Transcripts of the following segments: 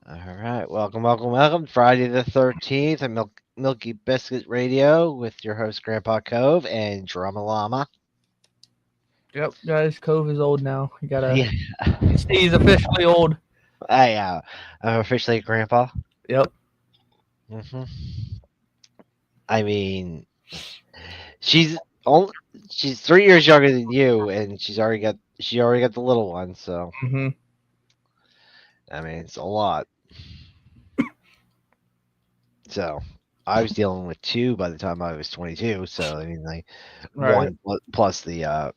All right, welcome. Friday the 13th at Milky Biscuit Radio with your host Grandpa Cove and Drama Llama. Yep, guys, Cove is old now. You gotta. Yeah, He's officially old. I'm officially a grandpa. Yep. hmm I mean, she's only she's 3 years younger than you, and she already got the little one. So hmm I mean, it's a lot. So I was dealing with two by the time I was 22. So I mean, like Right. plus the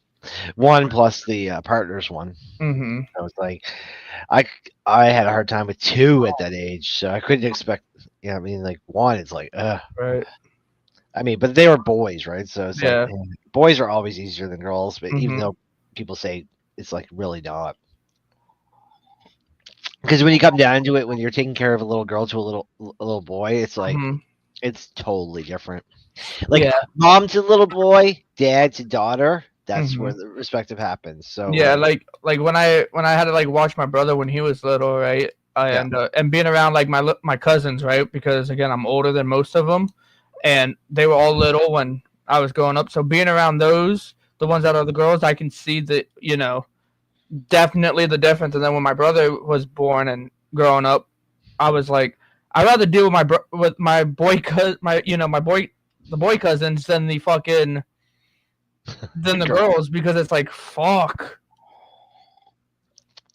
one plus the partner's one. hmm I was like, I I had a hard time with two at that age, so I couldn't expect. I mean, like one, it's like, Right. I mean, but they were boys, right? So it's like, Yeah. boys are always easier than girls, but even hmm though people say it's like really not, because when you come down to it, when you're taking care of a little girl to a little boy, it's like hmm it's totally different. Like Yeah. mom to little boy, dad to daughter. That's hmm where the respective happens. So Yeah. like, Like when I had to watch my brother when he was little, right? yeah, And being around my cousins, right? Because again, I'm older than most of them, and they were all little when I was growing up. So being around those, the ones that are the girls, I can see that definitely the difference. And then when my brother was born and growing up, I was like, I'd rather deal with my boy the boy cousins than the girl. girls, because it's like fuck.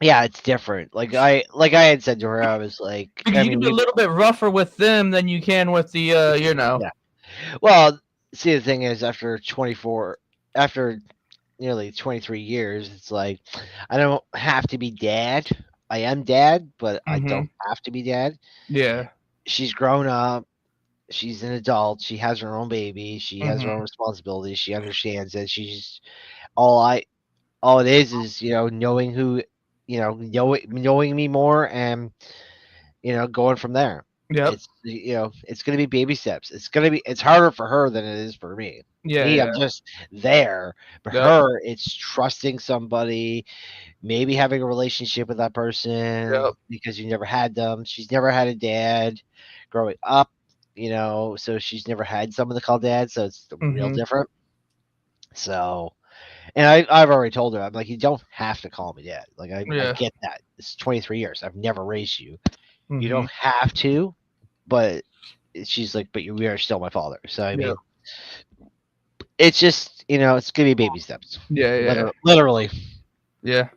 Yeah, it's different. Like I had said to her, I was like, Because I you can mean, be a little bit rougher with them than you can with the. yeah. Well, see, the thing is, after nearly 23 years, it's like I don't have to be dad. I am dad, but I hmm don't have to be dad. Yeah. She's grown up. She's an adult. She has her own baby. She has her own hmm responsibilities. She understands it. She's all I all it is knowing knowing me more and going from there. Yep. It's gonna be baby steps. It's harder for her than it is for me. Yeah. Me, I'm Yeah. just there. For Yep. her, it's trusting somebody, maybe having a relationship with that person Yep. because you never had them. She's never had a dad growing up, so she's never had someone to call dad, so it's real hmm different. So, and I've already told her, I'm like, you don't have to call me dad. Like, I Yeah. get that. It's 23 years. I've never raised you. You hmm don't have to, but she's like, but you are still my father. So I Yep. mean, it's just it's gonna be baby steps, Yeah. Yeah. literally. Yeah.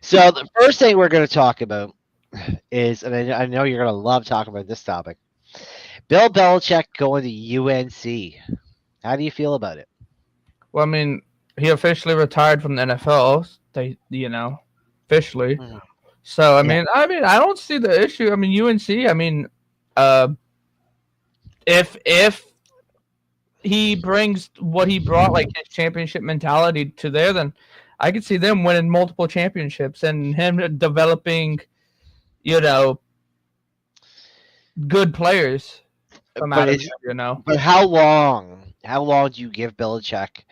So the first thing we're gonna talk about is, and I know you're gonna love talking about this topic, Bill Belichick going to UNC. How do you feel about it? Well, I mean, he officially retired from the NFL. Officially. Mhm. So Yeah, I don't see the issue. I mean, UNC. Uh, if he brings what he brought, like his championship mentality to there, then I could see them winning multiple championships and him developing, you know, good players from but out of it's there. but how long? How long do you give Belichick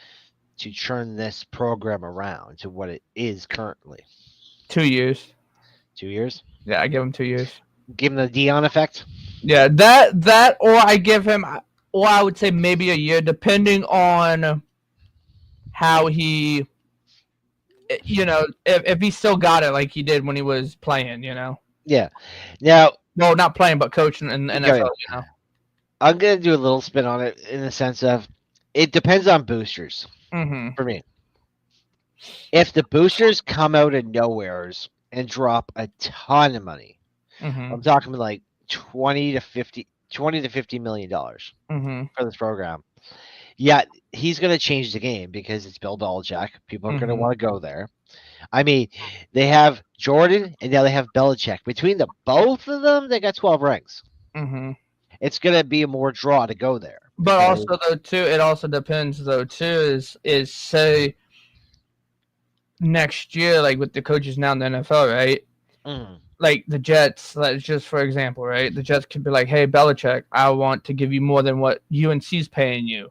to turn this program around to what it is currently? 2 years. 2 years? Yeah, I give him 2 years. Give him the Dion effect. Yeah, that or I give him, or I would say maybe a year, depending on how he, if he still got it like he did when he was playing. Yeah. Now, Well, not playing, but coaching in the okay, NFL. I'm gonna do a little spin on it in the sense of it depends on boosters Mm-hmm. for me. If the boosters come out of nowheres and drop a ton of money, Mm-hmm. I'm talking like 20 to 50 million dollars Mm-hmm. for this program. Yeah, he's gonna change the game because it's Bill Belichick. People are gonna Mm-hmm. want to go there. I mean, they have Jordan and now they have Belichick. Between the both of them, they got 12 rings. Mm-hmm. It's gonna be a more draw to go there But because also though too, it also depends though too, is say next year, like with the coaches now in the NFL, right? mm, Like the Jets, like just for example, right? The Jets could be like, "Hey, Belichick, I want to give you more than what UNC's paying you."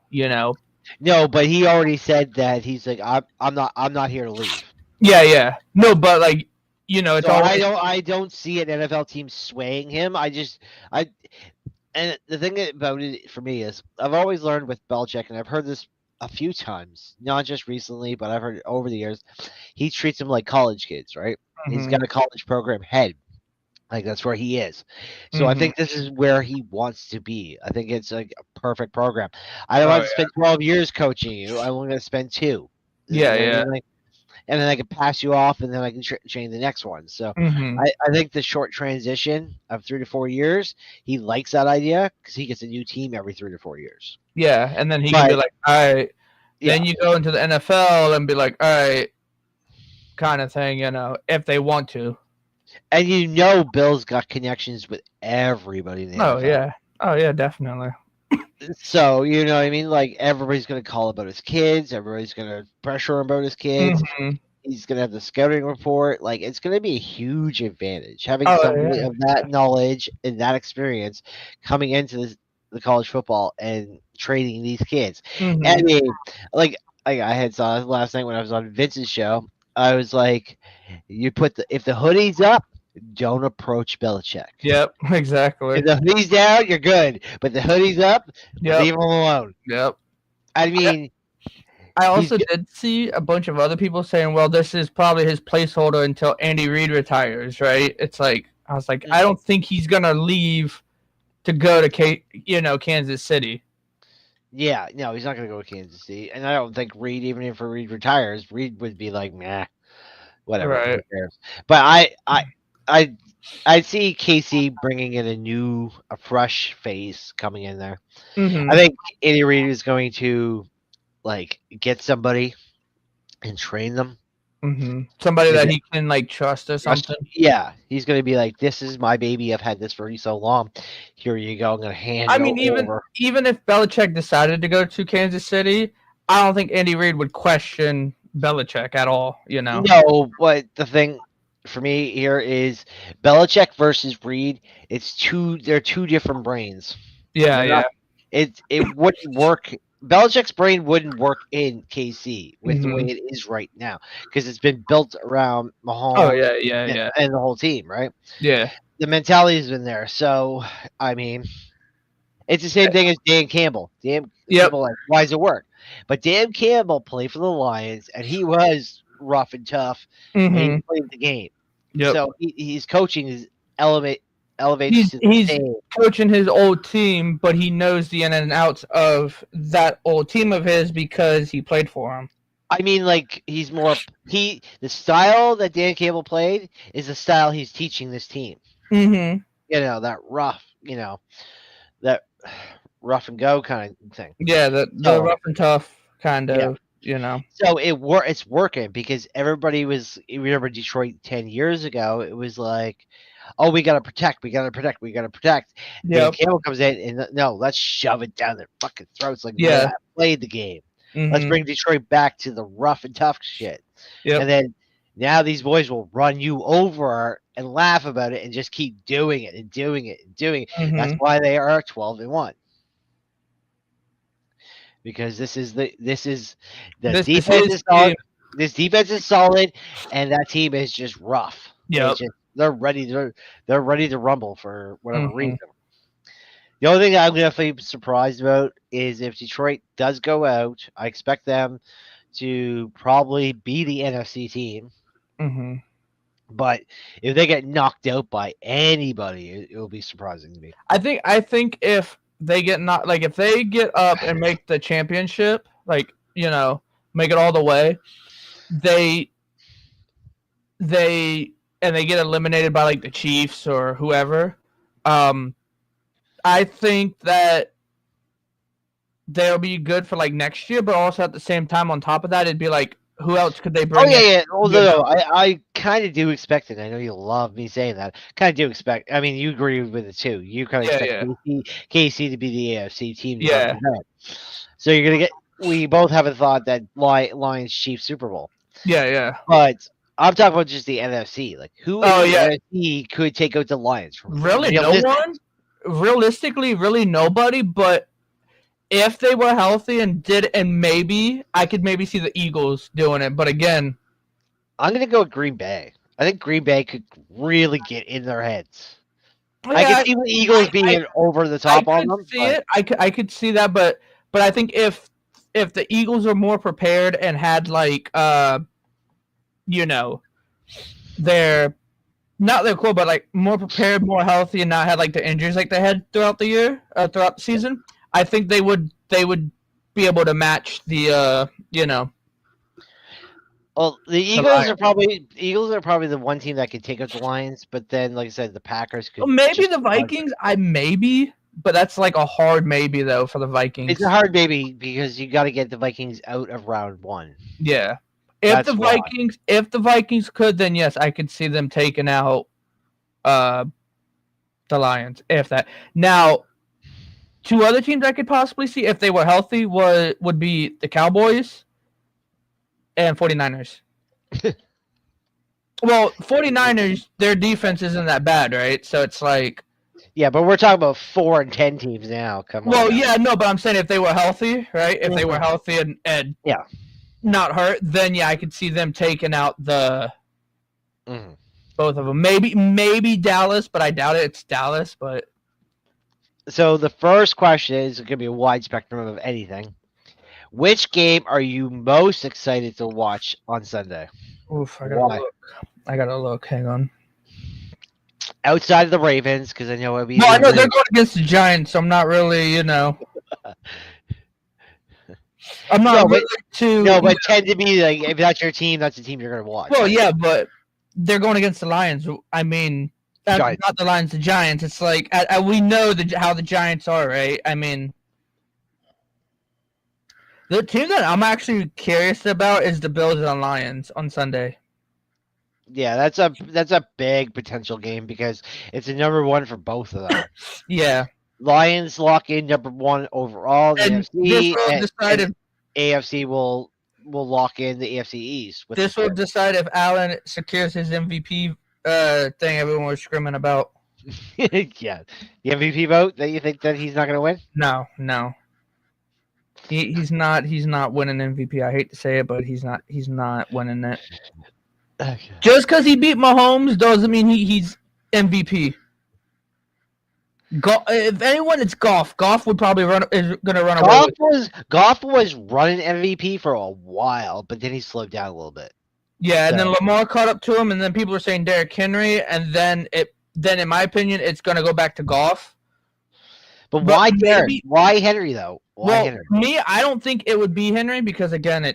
no, but he already said that he's like I'm not here to leave. Yeah, yeah. No, but like it's So always I don't see an NFL team swaying him. I and the thing about it for me is I've always learned with Belichick, and I've heard this a few times, not just recently, but I've heard it over the years. He treats them like college kids, right? He's hmm got a college program head. Like that's where he is. So I hmm think this is where he wants to be. I think it's like a perfect program. I don't Oh have to spend 12 years coaching you. I'm only going to spend 2. You yeah, know what I yeah. mean? Like, and then I can pass you off, and then I can train the next one. So hmm I think the short transition of 3 to 4 years, he likes that idea because he gets a new team every 3 to 4 years. Yeah, and then he can be But like, all right. yeah, Then you go into the NFL and be like, all right, kind of thing, if they want to. and Bill's got connections with everybody in the Oh NFL. yeah, oh yeah, definitely. So you know what I mean? Like everybody's gonna call about his kids. Everybody's gonna pressure him about his kids. hmm He's gonna have the scouting report. Like it's gonna be a huge advantage having Oh somebody yeah. of that knowledge and that experience coming into the college football and training these kids. I hmm mean, like I had saw last night when I was on Vince's show. I was like, you put if the hoodie's up, don't approach Belichick. Yep. Exactly. If the hoodie's down, you're good. But the hoodie's up, Yep. leave him alone. Yep. I mean, I he's also did see a bunch of other people saying, well, this is probably his placeholder until Andy Reid retires, right? It's like, I was like, I don't think he's going to leave to go to, Kansas City. yeah, no, he's not going to go to Kansas City, and I don't think Reed, even if Reed retires, Reed would be like, nah, whatever, who Right. cares? But I see Casey bringing in a fresh face coming in there. hmm I think Andy Reid is going to like get somebody and train them. Somebody that Maybe he can, like, trust or something. yeah, he's going to be like, this is my baby. I've had this for so long. Here you go. I'm going to hand I it mean, over. even if Belichick decided to go to Kansas City, I don't think Andy Reid would question Belichick at all, No, but the thing for me here is Belichick versus Reed. They're two different brains. Yeah, They're yeah. not. It wouldn't work. Belichick's brain wouldn't work in KC with the way hmm it is right now because it's been built around Oh, Mahomes yeah, yeah, yeah. and the whole team, right? Yeah. The mentality's been there. So I mean, it's the same thing as Dan Campbell. Dan Yep. People are like, why does it work? But Dan Campbell played for the Lions, and he was rough and tough, and he hmm played the game. Yep. So he's coaching is elevates He's to the he's same. coaching his old team, but he knows the in and outs of that old team of his because he played for him. I mean, like the style that Dan Campbell played is the style he's teaching this team. hmm That rough, that rough and go kind of thing. Yeah, the So rough and tough kind yeah. of, So it's working because everybody was. Remember Detroit 10 years ago? It was like, oh, we gotta protect, we gotta protect, we gotta protect. Dan Yep. Campbell comes in and no, let's shove it down their fucking throats like Yeah. I played the game. Let's hmm bring Detroit back to the rough and tough shit. Yep. And then now these boys will run you over and laugh about it and just keep doing it and doing it and doing it. That's hmm why they are 12-1. Because this is the This is defense his is solid. team. This defense is solid, and that team is just rough. Yep. They're ready to rumble for whatever hmm reason. The only thing I'm definitely surprised about is if Detroit does go out. I expect them to probably be the NFC team, hmm but if they get knocked out by anybody, it will be surprising to me. I think if they get not like if they get up and make the championship, like make it all the way, they get eliminated by like the Chiefs or whoever. I think that they'll be good for like next year, but also at the same time, on top of that, it'd be like, who else could they bring? Oh yeah, in? yeah. Although I kind of do expect it. I know you love me saying that. Kind of do expect. I mean, you agree with it too. You kind of expect KC to be the AFC team. To represent. So you're gonna get. We both have a thought that Lions Chiefs Super Bowl. Yeah, yeah. But I'm talking about just the NFC. Like who in the NFC could take out the Lions? Really, no one. Realistically, really nobody. But if they were healthy and maybe I could maybe see the Eagles doing it. But again, I'm gonna go with Green Bay. I think Green Bay could really get in their heads. I could Yeah, see the Eagles being over the I top on could them, see but it. I could see that, but I think if the Eagles are more prepared and had like you know, their not their core, but like more prepared, more healthy, and not had like the injuries like they had throughout the year, throughout the season, I think they would be able to match the well, the the Eagles are probably the one team that could take out the Lions, but then like I said, the Packers could maybe just the Vikings. I maybe, but that's like a hard maybe though for the it's Vikings. a hard baby because you got to get the Vikings out of round 1. Yeah. That's why. If the Vikings could, then yes, I could see them taking out uh the Lions. If that now, two other teams I could possibly see if they were healthy would be the Cowboys and 49ers. Well, 49ers, their defense isn't that bad, right? So it's like, Yeah, but we're talking about 4 and 10 teams now. Come on. well, Now. yeah, no, but I'm saying if they were healthy, right? If they were Mhm. healthy and Yeah. not hurt, then yeah, I could see them taking out the Mhm. both of them. Maybe Dallas, but I doubt it. It's Dallas, but So the first question is going to be a wide spectrum of anything. Which game are you most excited to watch on Sunday? oof, Why? I gotta look. Hang on. Outside of the Ravens, because I know it'll be Well, I the know they're Ravens. going against the Giants, so I'm not really, I'm not No, but really too. no, but tend to be like if that's your team, that's the team you're going to watch. Well, right? yeah, but they're going against the Lions. I mean, Giants. not the Lions, the Giants. It's like we know how the Giants are, right? I mean, the team that I'm actually curious about is the Bills and Lions on Sunday. Yeah, that's a big potential game because it's a number 1 for both of them. Yeah, Lions lock in number 1 overall in the and this AFC, will decide and if AFC will lock in the AFC East with this the will pick. decide if Allen secures his MVP thing everyone was screaming about. Yeah, the MVP vote that you think that he's not going to win. No. He's not winning MVP. I hate to say it, but he's not winning it. Okay. Just because he beat Mahomes doesn't mean he's MVP. If anyone, it's Goff. Goff would probably is going to run away. Goff was running MVP for a while, but then he slowed down a little bit. Yeah, and then Lamar caught up to him, and then people were saying Derrick Henry, and then in my opinion, it's going to go back to Goff. But why Derrick? Why Henry though? Why Henry? Me, I don't think it would be Henry because again,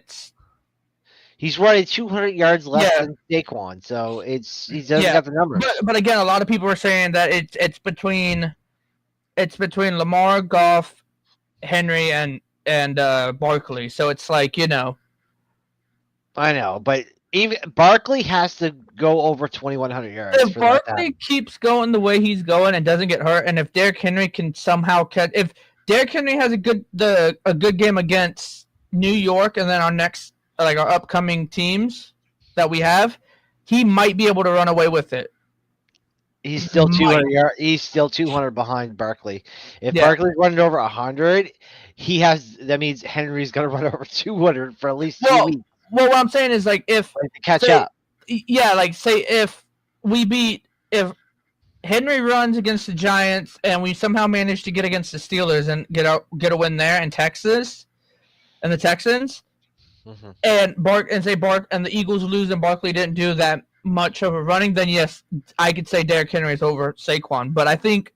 he's running 200 yards less than Saquon, so he doesn't got the numbers. But again, a lot of people are saying that it's between Lamar, Goff, Henry, and Barkley. So it's like I know, but even Barkley has to go over 2,100 yards. If Barkley keeps going the way he's going and doesn't get hurt, and if Derrick Henry can somehow catch, if Derrick Henry has a good game against New York, and then our upcoming teams that we have, he might be able to run away with it. He's still 200 yards. He's still 200 behind Barkley. If Barkley's running over 100, that means Henry's going to run over 200 for at least 2 weeks. Well, what I'm saying is like if to catch up. Yeah, like say if Henry runs against the Giants and we somehow manage to get against the Steelers and get a win there in Texas and the Texans, and the Eagles lose and Barkley didn't do that much of a running, then yes, I could say Derrick Henry is over Saquon. But I think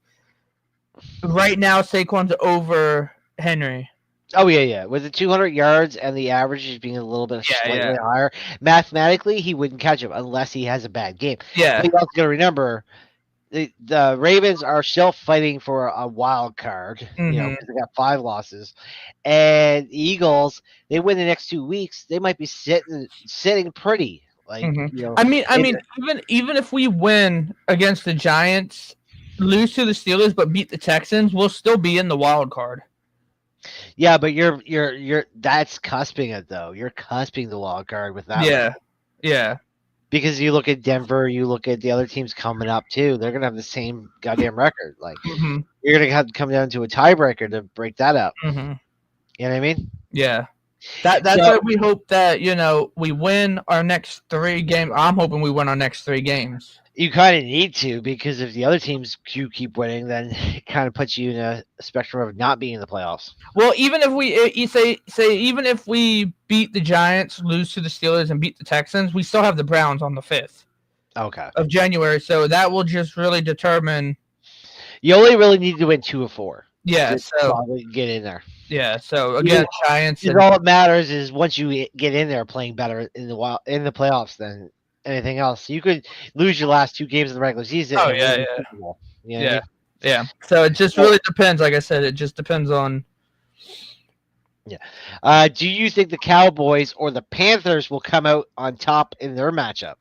right now Saquon's over Henry. Oh yeah. With the 200 yards and the average is being a little bit slightly higher, mathematically he wouldn't catch him unless he has a bad game. Yeah. But you also got to remember, the Ravens are still fighting for a wild card. Because they got 5 losses, and the Eagles, they win the next 2 weeks, they might be sitting pretty. Like I mean, even if we win against the Giants, lose to the Steelers, but beat the Texans, we'll still be in the wild card. Yeah, but you're that's cusping it though. You're cusping the wild card with that. Yeah. Because you look at Denver, you look at the other teams coming up too. They're gonna have the same goddamn record. Like you're gonna have to come down to a tiebreaker to break that up. Mm-hmm. You know what I mean? Yeah. That's So why we hope that we win our next 3 games. I'm hoping we win our next 3 games. you kind of need to, because if the other teams you keep winning, then it kind of puts you in a spectrum of not being in the playoffs. Well, even if you say even if we beat the Giants, lose to the Steelers, and beat the Texans, we still have the Browns on the 5th Okay. of January. So that will just really determine. You only really need to win 2 of 4. Yeah. To So probably get in there. yeah. So again, Giants. And all that matters is once you get in there playing better in the playoffs than anything else. You could lose your last 2 games of the regular season. Oh and yeah, win the yeah. Super Bowl. You know what I Yeah. mean? Yeah. So it just really depends. Like I said, it just depends on. Yeah. Do you think the Cowboys or the Panthers will come out on top in their matchup?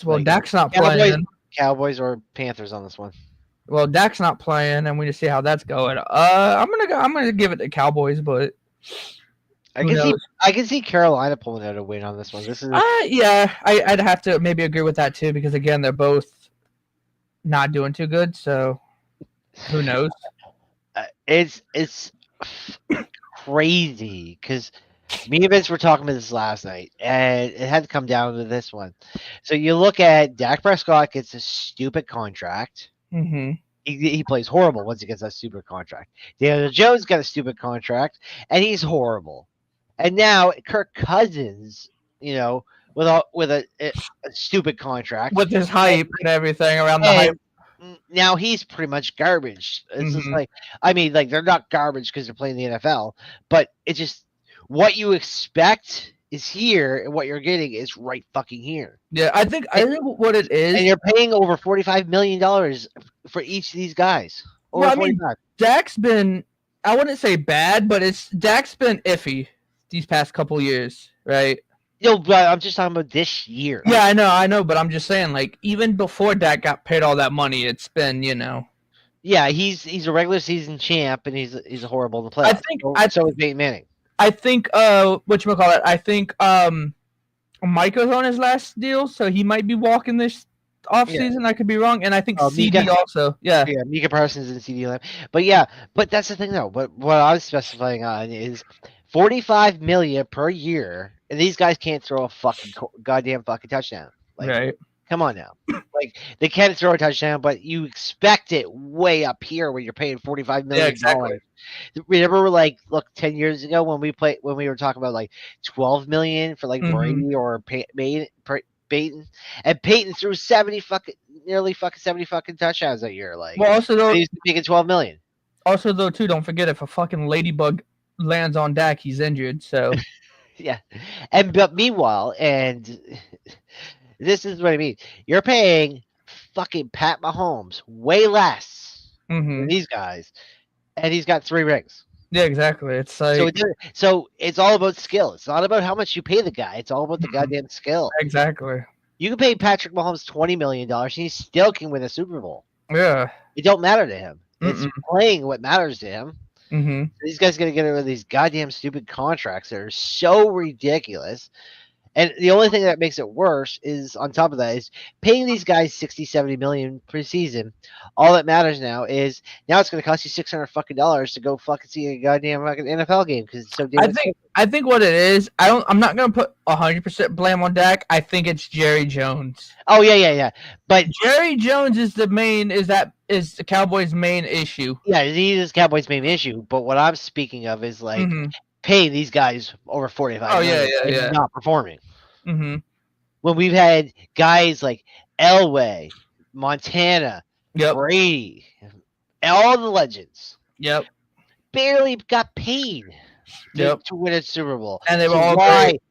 Well, Like, Dak's not playing. Cowboys or Panthers on this one? Well, Dak's not playing, and we just see how that's going. I'm gonna give it to Cowboys, but I can see Carolina pulling out a win on this one. This is yeah, I'd have to maybe agree with that too, because again, they're both not doing too good. So who knows? It's crazy because me and Vince were talking about this last night, and it had to come down to this one. So you look at Dak Prescott gets a stupid contract. Mm-hmm. He plays horrible once he gets that stupid contract. Daniel Jones got a stupid contract, and he's horrible. And now Kirk Cousins, with a stupid contract, with his hype and everything around the hype. Now he's pretty much garbage. It's just like, they're not garbage because they're playing the NFL, but it's just what you expect is here, and what you're getting is right fucking here. Yeah, I think what it is, and you're paying over $45 million for each of these guys. Dak's been, I wouldn't say bad, but Dak's been iffy these past couple years, right? No, but I'm just talking about this year. Yeah, I know, but I'm just saying, like, even before Dak got paid all that money, it's been, Yeah, he's a regular season champ, and he's horrible in the playoffs. So is Peyton Manning. I think whatchamacallit, I think Micah's on his last deal, so he might be walking this offseason. I could be wrong. And I think CD also. Yeah. Yeah, Mika Parsons and CD Lamb. But that's the thing though. What I was specifying on is $45 million per year, and these guys can't throw a goddamn touchdown. Right. Come on now. They can throw a touchdown, but you expect it way up here when you're paying $45 million. Yeah, exactly. Remember, 10 years ago when we were talking about $12 million for Brady or Peyton, and Peyton threw nearly 70 touchdowns that year. Well, also though, he's making $12 million. Also though, too, don't forget, if a fucking ladybug lands on Dak, he's injured. So yeah, but meanwhile, and this is what I mean. You're paying fucking Pat Mahomes way less than these guys, and he's got 3 rings. Yeah, exactly. It's like so it's all about skill. It's not about how much you pay the guy. It's all about the goddamn skill. Exactly. You can pay Patrick Mahomes $20 million, and he still can win a Super Bowl. Yeah. It don't matter to him. It's playing what matters to him. Mm-hmm. These guys got to get rid of these goddamn stupid contracts that are so ridiculous. And the only thing that makes it worse is, on top of that, is paying these guys $60-70 million per season. All that matters now is it's going to cost you $600 to go fucking see a goddamn fucking NFL game because it's so damn. I think what it is, I'm not going to put 100% blame on Dak. I think it's Jerry Jones. Oh yeah. But Jerry Jones is the the Cowboys' main issue. Yeah, he is Cowboys' main issue. But what I'm speaking of is paying these guys over $45 million and not performing. Mm-hmm. When we've had guys like Elway, Montana, Brady, all the legends, barely got paid to win a Super Bowl. And they were all great.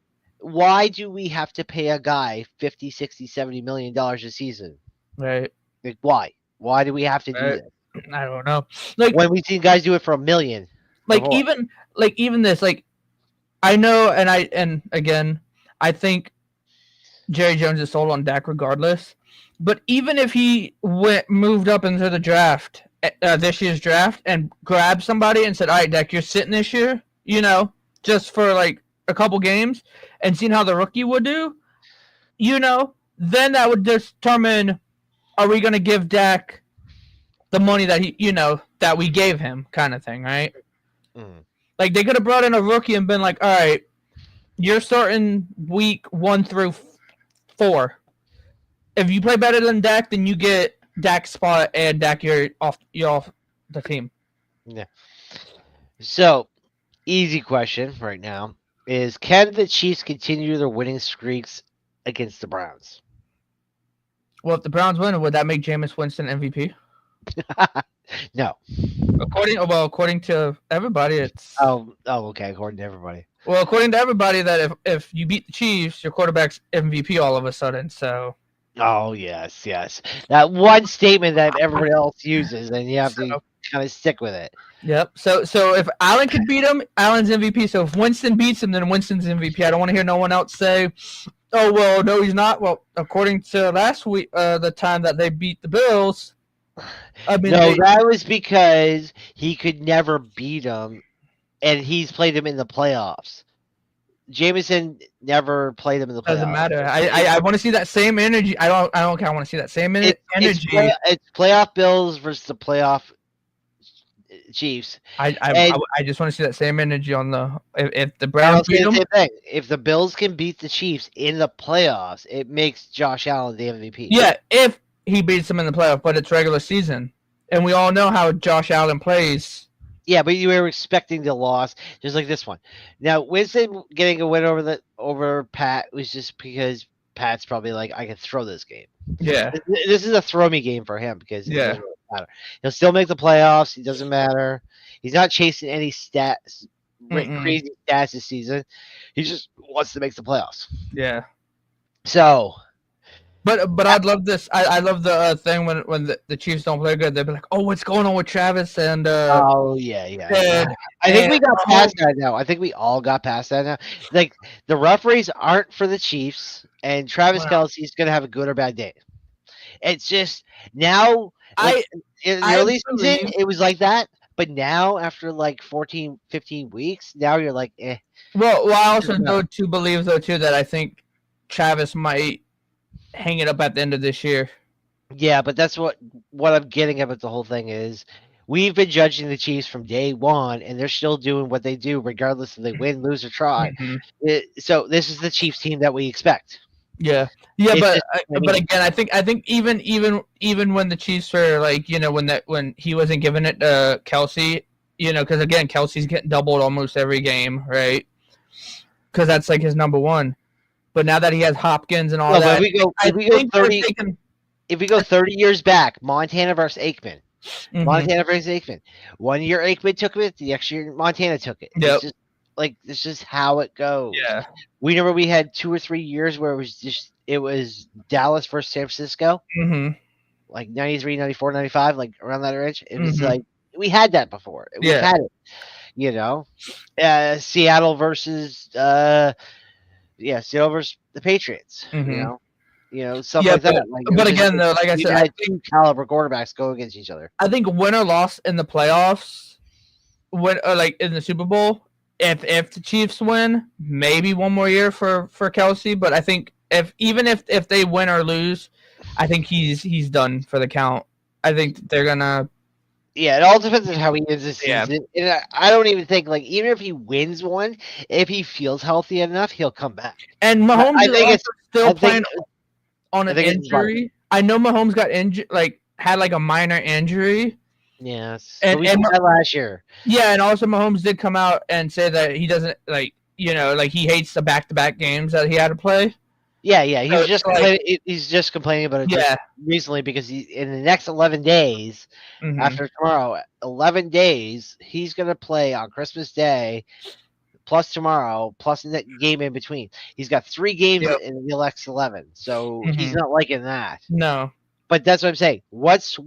Why do we have to pay a guy $50, $60, $70 million a season? Right. Why? Why do we have to do that? I don't know. When we've seen guys do it for $1 million. Even this, I know, and again, I think Jerry Jones is sold on Dak regardless. But even if he moved up into the draft, this year's draft, and grabbed somebody and said, "All right, Dak, you're sitting this year, just for a couple games, and seeing how the rookie would do, then that would determine, are we going to give Dak the money that that we gave him, kind of thing, right?" Like they could have brought in a rookie and been like, all right, you're starting week 1 through 4. If you play better than Dak, then you get Dak's spot, and Dak, you're off the team. Yeah. So, easy question right now is: can the Chiefs continue their winning streaks against the Browns? Well, if the Browns win, would that make Jameis Winston MVP? No. According to everybody, it's Okay. According to everybody. well, according to everybody, that if you beat the Chiefs, your quarterback's MVP all of a sudden. So. Oh yes. That one statement that everybody else uses, and you have to kind of stick with it. Yep. So if Allen could beat him, Allen's MVP. So if Winston beats him, then Winston's MVP. I don't want to hear no one else say, "Oh well, no, he's not." Well, according to last week, the time that they beat the Bills, that was because he could never beat him, and he's played him in the playoffs. Jameson never played him in the playoffs. Doesn't matter. I want to see that same energy. I don't care. I want to see that same energy. It's playoff Bills versus the playoff Chiefs. I just want to see that same energy on the if the Browns beat them. If the Bills can beat the Chiefs in the playoffs, it makes Josh Allen the MVP. Yeah, if he beats them in the playoff, but it's regular season, and we all know how Josh Allen plays. Yeah, but you were expecting the loss, just like this one. Now, Winston getting a win over Pat was just because Pat's probably like, I can throw this game. Yeah, this is a throw me game for him because it doesn't really matter. He'll still make the playoffs. It doesn't matter. He's not chasing any crazy stats this season. He just wants to make the playoffs. Yeah. So. But I'd love this. I love the thing when the Chiefs don't play good. They'd be like, "Oh, what's going on with Travis?" And I think we got past that now. I think we all got past that now. Like the referees aren't for the Chiefs, and Travis Kelce's gonna have a good or bad day. It's just now. In the early season, it was like that, but now after like 14, 15 weeks, now you're like, eh. Well, I also believe that I think Travis might hang it up at the end of this year. Yeah, but that's what I'm getting about the whole thing is we've been judging the Chiefs from day one, and they're still doing what they do regardless if they win, lose, or try. So this is the Chiefs team that we expect. Yeah, but again, I think even when the Chiefs were like, when he wasn't giving it to Kelce, because again, Kelce's getting doubled almost every game, right? Because that's like his number one. But now that he has Hopkins and all that, if we go 30 years back, Montana versus Aikman. Montana versus Aikman. 1 year Aikman took it, the next year Montana took it. Yep. It's just how it goes. Yeah. We remember we had 2 or 3 years where it was Dallas versus San Francisco. Like 93, 94, 95, like around that range. It was like we had that before. We had it. Seattle versus Seattle versus the Patriots. Stuff like that. But again, though, like I said, I think 2 caliber quarterbacks go against each other. I think win or loss in the playoffs, like in the Super Bowl, if the Chiefs win, maybe one more year for Kelce. But I think if they win or lose, I think he's done for the count. I think they're gonna. Yeah, it all depends on how he ends this season. And I don't even think, even if he wins one, if he feels healthy enough, he'll come back. And Mahomes is still playing on an injury. I know Mahomes got injured, had a minor injury. Yes, and we did that last year. Yeah, and also Mahomes did come out and say that he doesn't he hates the back-to-back games that he had to play. Yeah, he's just complaining about it just recently because in the next 11 days, after tomorrow, 11 days, he's going to play on Christmas Day, plus tomorrow, plus the game in between. He's got 3 games in the next 11, so he's not liking that. No. But that's what I'm saying. Once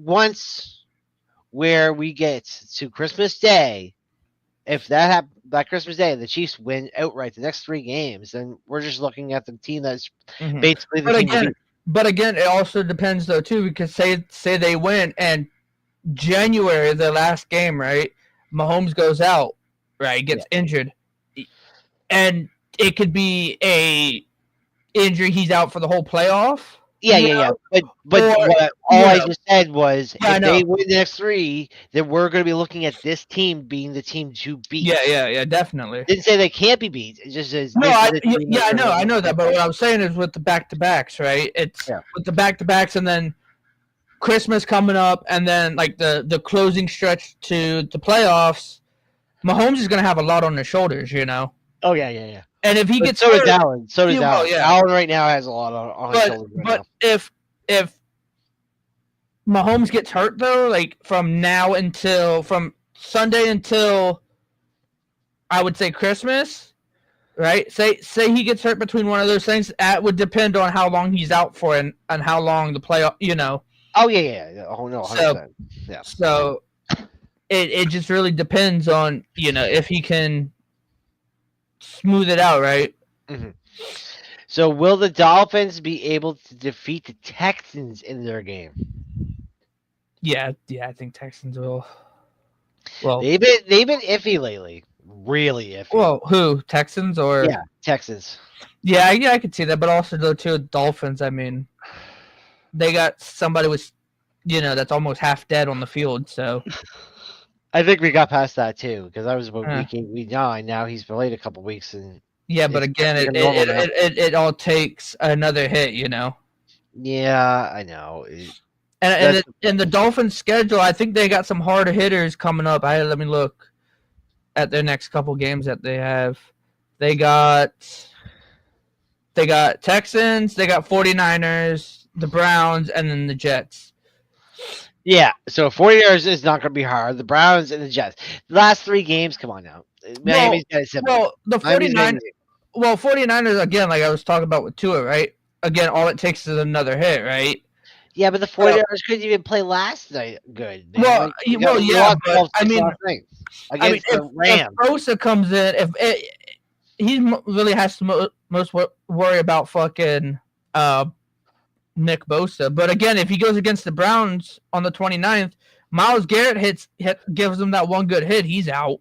where we get to Christmas Day, if that happens by Christmas Day and the Chiefs win outright the next 3 games, then we're just looking at the team that's basically the team. But again, it also depends though too, because say they win and January, the last game, right? Mahomes goes out, right? Gets injured, and it could be a injury. He's out for the whole playoff, Yeah. But or what all you I know, just said was yeah, I if know. they win the next three, then we're going to be looking at this team being the team to beat. Yeah, definitely. Didn't say they can't be beat. It just says No, this is the team that we're going to I be know looking that. But at. what I'm saying is with the back to backs, right? It's Yeah. with the back to backs, and then Christmas coming up, and then like the closing stretch to the playoffs. Mahomes is going to have a lot on his shoulders, you know. Oh yeah. And if he But gets so does hurt, Allen. So does he will, Allen. yeah. Allen right now has a lot on his shoulders right But now. if Mahomes gets hurt though, like from Sunday until I would say Christmas, right? Say he gets hurt between one of those things. That would depend on how long he's out for and how long the playoff. You know. Oh yeah. Oh no, 100%. Yeah. So it just really depends on if he can smooth it out, right? hmm So will the Dolphins be able to defeat the Texans in their game? Yeah. I think Texans will. Well, They've been iffy lately. Really iffy. well, who Texans or Yeah, Texans. yeah, I could see that, but also though too Dolphins. I mean, they got somebody with that's almost half dead on the field. So I think we got past that too because I was about uh, week 8, week 9. Now he's played a couple weeks and yeah, but it's again, like normal now. it all takes another hit, Yeah, I know. And in the Dolphins' schedule, I think they got some harder hitters coming up. Let me look at their next couple games that they have. They got Texans, they got 49ers, the Browns, and then the Jets. Yeah, so 49ers is not going to be hard. The Browns and the Jets. The last 3 games, come on now. Miami's got it simple. Well, the 49ers, again, like I was talking about with Tua, right? Again, all it takes is another hit, right? Yeah, but the 49ers couldn't even play last night good. Yeah, but I mean, against the Rams. If Bosa comes in, he really has to most worry about fucking Nick Bosa. But again, if he goes against the Browns on the 29th, Myles Garrett gives them that one good hit, he's out.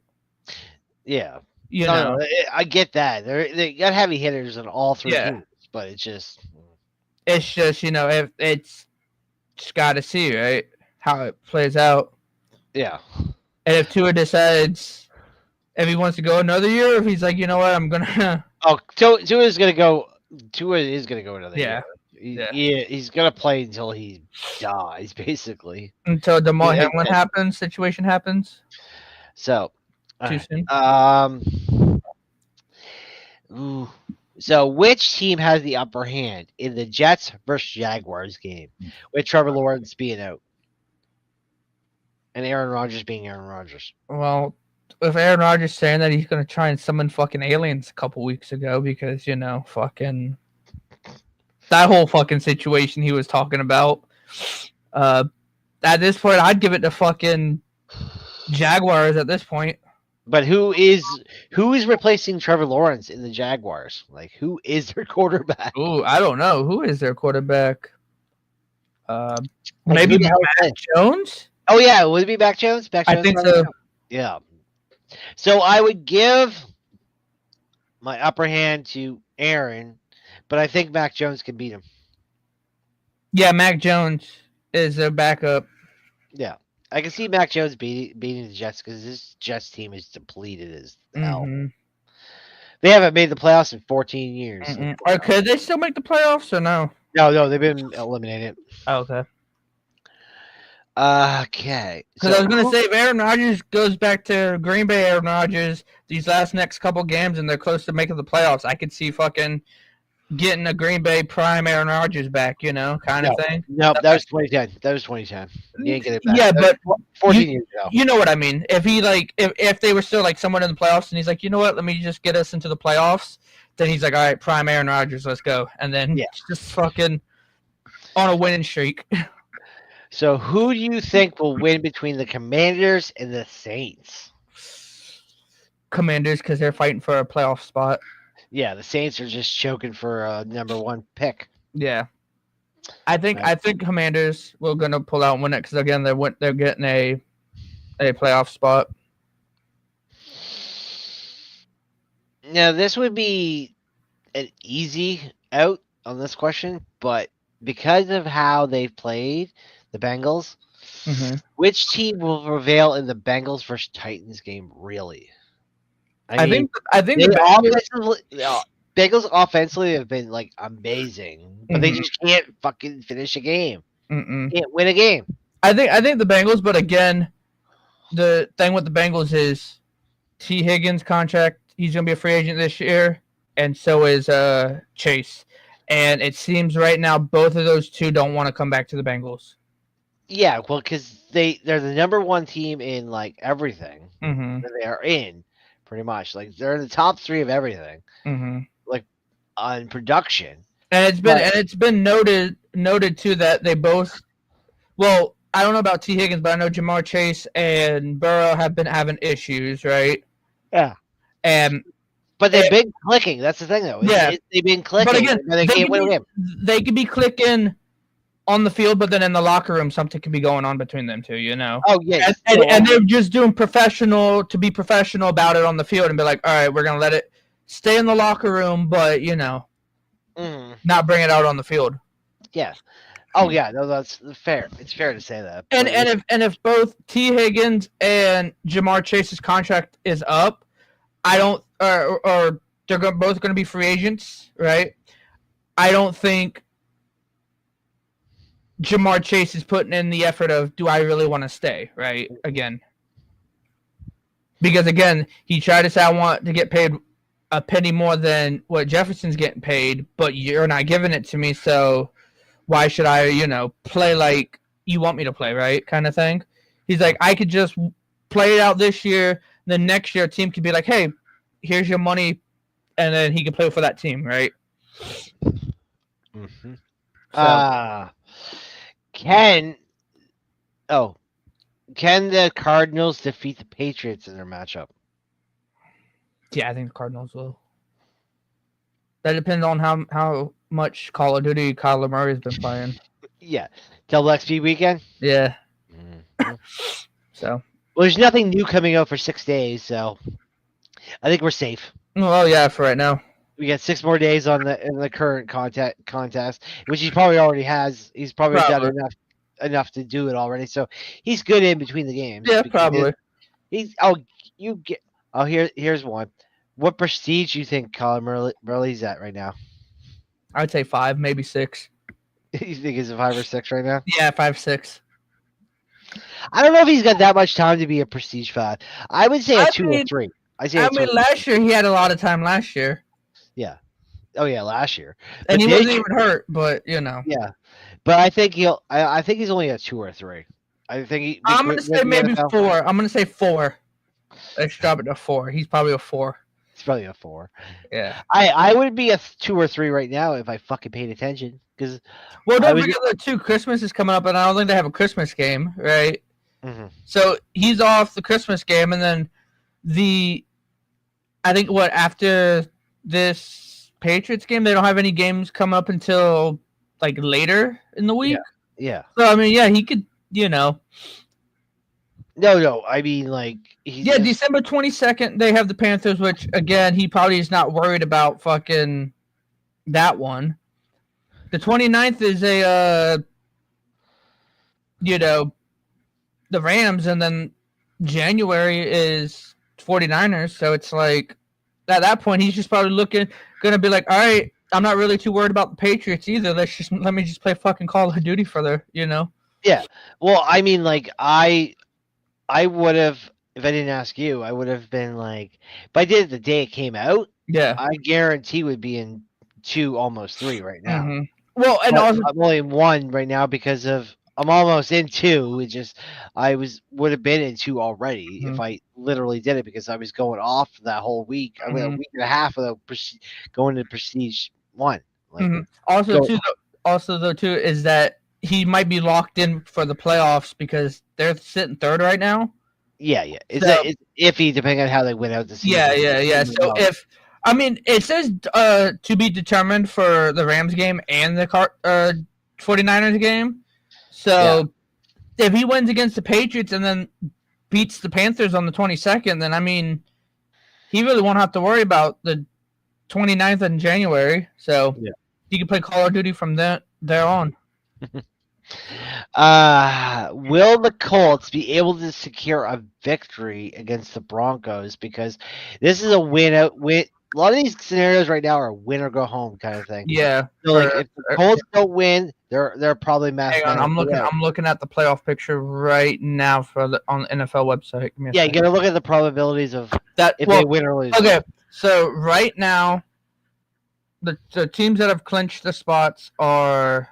Yeah. No, I get that. They got heavy hitters on all 3 teams, but it's just if it's just got to see, right, how it plays out. Yeah. And if Tua decides if he wants to go another year, if he's like, you know what, I'm gonna. Tua is gonna go. Tua is gonna go another year. Yeah, he's gonna play until he dies, basically. Until Damar Hamlin situation happens. So. Too soon. So which team has the upper hand in the Jets versus Jaguars game, with Trevor Lawrence being out and Aaron Rodgers being Aaron Rodgers? Well, if Aaron Rodgers saying that he's going to try and summon fucking aliens a couple weeks ago because, fucking that whole fucking situation he was talking about. At this point, I'd give it to fucking Jaguars at this point. But who is replacing Trevor Lawrence in the Jaguars? Like, who is their quarterback? Ooh, I don't know. Who is their quarterback? Maybe Mac Jones? Oh, yeah. Would it be Mac Jones? I think so. Yeah. So I would give my upper hand to Aaron, but I think Mac Jones can beat him. Yeah, Mac Jones is their backup. Yeah. I can see Mac Jones beating the Jets because this Jets team is depleted as hell. Mm-hmm. They haven't made the playoffs in 14 years. Mm-hmm. Or could they still make the playoffs or no? No, they've been eliminated. Oh, okay. Okay. Because I was going to say, if Aaron Rodgers goes back to Green Bay, Aaron Rodgers, these next couple games, and they're close to making the playoffs, I could see fucking getting a Green Bay prime Aaron Rodgers back, kind of thing. No, that was 2010. You ain't get it back. Yeah, but 14 years ago. You know what I mean. If he if they were still somewhat in the playoffs, and he's like, you know what, let me just get us into the playoffs. Then he's like, all right, prime Aaron Rodgers, let's go, and then just fucking on a winning streak. So who do you think will win between the Commanders and the Saints? Commanders, because they're fighting for a playoff spot. Yeah, the Saints are just choking for a number 1 pick. Yeah, I think Commanders will gonna pull out and win it because again they're getting a playoff spot. Now this would be an easy out on this question, but because of how they've played the Bengals, Mm-hmm. which team will prevail in the Bengals versus Titans game? Really? I I mean, think I think they the Bengals. offensively, Bengals offensively have been like amazing, but they Mm-hmm. just can't fucking finish a game. Mm-mm. Can't win a game. I think the Bengals, but again, the thing with the Bengals is T. Higgins contract. He's going to be a free agent this year, and so is Chase. And it seems right now both of those two don't want to come back to the Bengals. Yeah, well, because they're the number one team in like everything Mm-hmm. that they are in, pretty much. Like they're in the top three of everything, Mm-hmm. like on production. And But it's been noted too that they both. Well, I don't know about T. Higgins, but I know Jamar Chase and Burrow have been having issues, right? yeah, And but they've been clicking. That's the thing, though. yeah, They've been but clicking, again, but they can't win a game. they could be clicking on the field, but then in the locker room, something could be going on between them two, you know. Oh yeah, And they're just doing professional about it on the field and be like, all right, we're gonna let it stay in the locker room, but you know, not bring it out on the field. yeah. Oh yeah, no, that's fair. It's fair to say that. And if both T. Higgins and Jamar Chase's contract is up, I don't or they're both going to be free agents, right? I don't think Jamar Chase is putting in the effort of, do I really want to stay, right? Again. Because again, he tried to say, I want to get paid a penny more than what Jefferson's getting paid, but you're not giving it to me, so why should I, play like you want me to play, right? Kind of thing. He's like, I could just play it out this year, then next year a team could be like, hey, here's your money, and then he could play for that team, right? Mm-hmm. Can the Cardinals defeat the Patriots in their matchup? Yeah, I think the Cardinals will. That depends on how much Call of Duty Kyler Murray's been playing. Yeah. Till XP weekend? Yeah. Mm-hmm. So. Well, there's nothing new coming out for 6 days, so I think we're safe. Well, yeah, for right now. We got 6 more days in the current contest, which he probably already has. He's probably done enough to do it already, so he's good in between the games. Yeah, probably. Here's one. What prestige do you think Colin Murley's at right now? I'd say 5, maybe 6. You think he's a 5 or 6 right now? Yeah, 5, 6. I don't know if he's got that much time to be a prestige fan. I would say a 2 or 3. Last year he had a lot of time last year. Yeah. Oh yeah, last year. And he wasn't even hurt, but Yeah. But I think I think he's only a 2 or 3. I think I'm gonna say maybe NFL. 4. I'm gonna say 4. Let's drop it to 4. He's probably a 4. He's probably a 4. Yeah. I would be a 2 or 3 right now if I fucking paid attention. Don't forget that too. Christmas is coming up, and I don't think they have a Christmas game, right? Mm-hmm. So he's off the Christmas game, and then I think after this Patriots game, they don't have any games come up until like later in the week. Yeah. So I mean, yeah, he could, No, I mean like December 22nd they have the Panthers, which again he probably is not worried about fucking that one. The 29th is the Rams, and then January is 49ers, so it's like at that point he's just probably gonna be like, all right, I'm not really too worried about the Patriots either. Let me just play fucking Call of Duty for their, Yeah. Well, I mean, like I would have, if I didn't ask you, I would have been like, if I did it the day it came out, yeah, I guarantee would be in 2, almost 3 right now. Mm-hmm. Well, and also I'm only in 1 right now because I'm almost in 2. It just would have been in 2 already if I literally did it because I was going off that whole week. I went a week and a half without going to Prestige 1. Like, Also, though, too, is that he might be locked in for the playoffs because they're sitting 3rd right now. Yeah. It's iffy depending on how they win out the season. Yeah. So it says to be determined for the Rams game and the 49ers game. So if he wins against the Patriots and then beats the Panthers on the 22nd, then I mean, he really won't have to worry about the 29th in January. So he can play Call of Duty from They're on. Will the Colts be able to secure a victory against the Broncos? Because this is a win out win. A lot of these scenarios right now are win or go home kind of thing. Yeah. So like if the Colts don't win, they're probably Hang on, mathematically out. I'm looking at the playoff picture right now on the NFL website. Give me a Yeah, you second. gotta look at the probabilities of That if they win or lose. okay. So right now, the teams that have clinched the spots are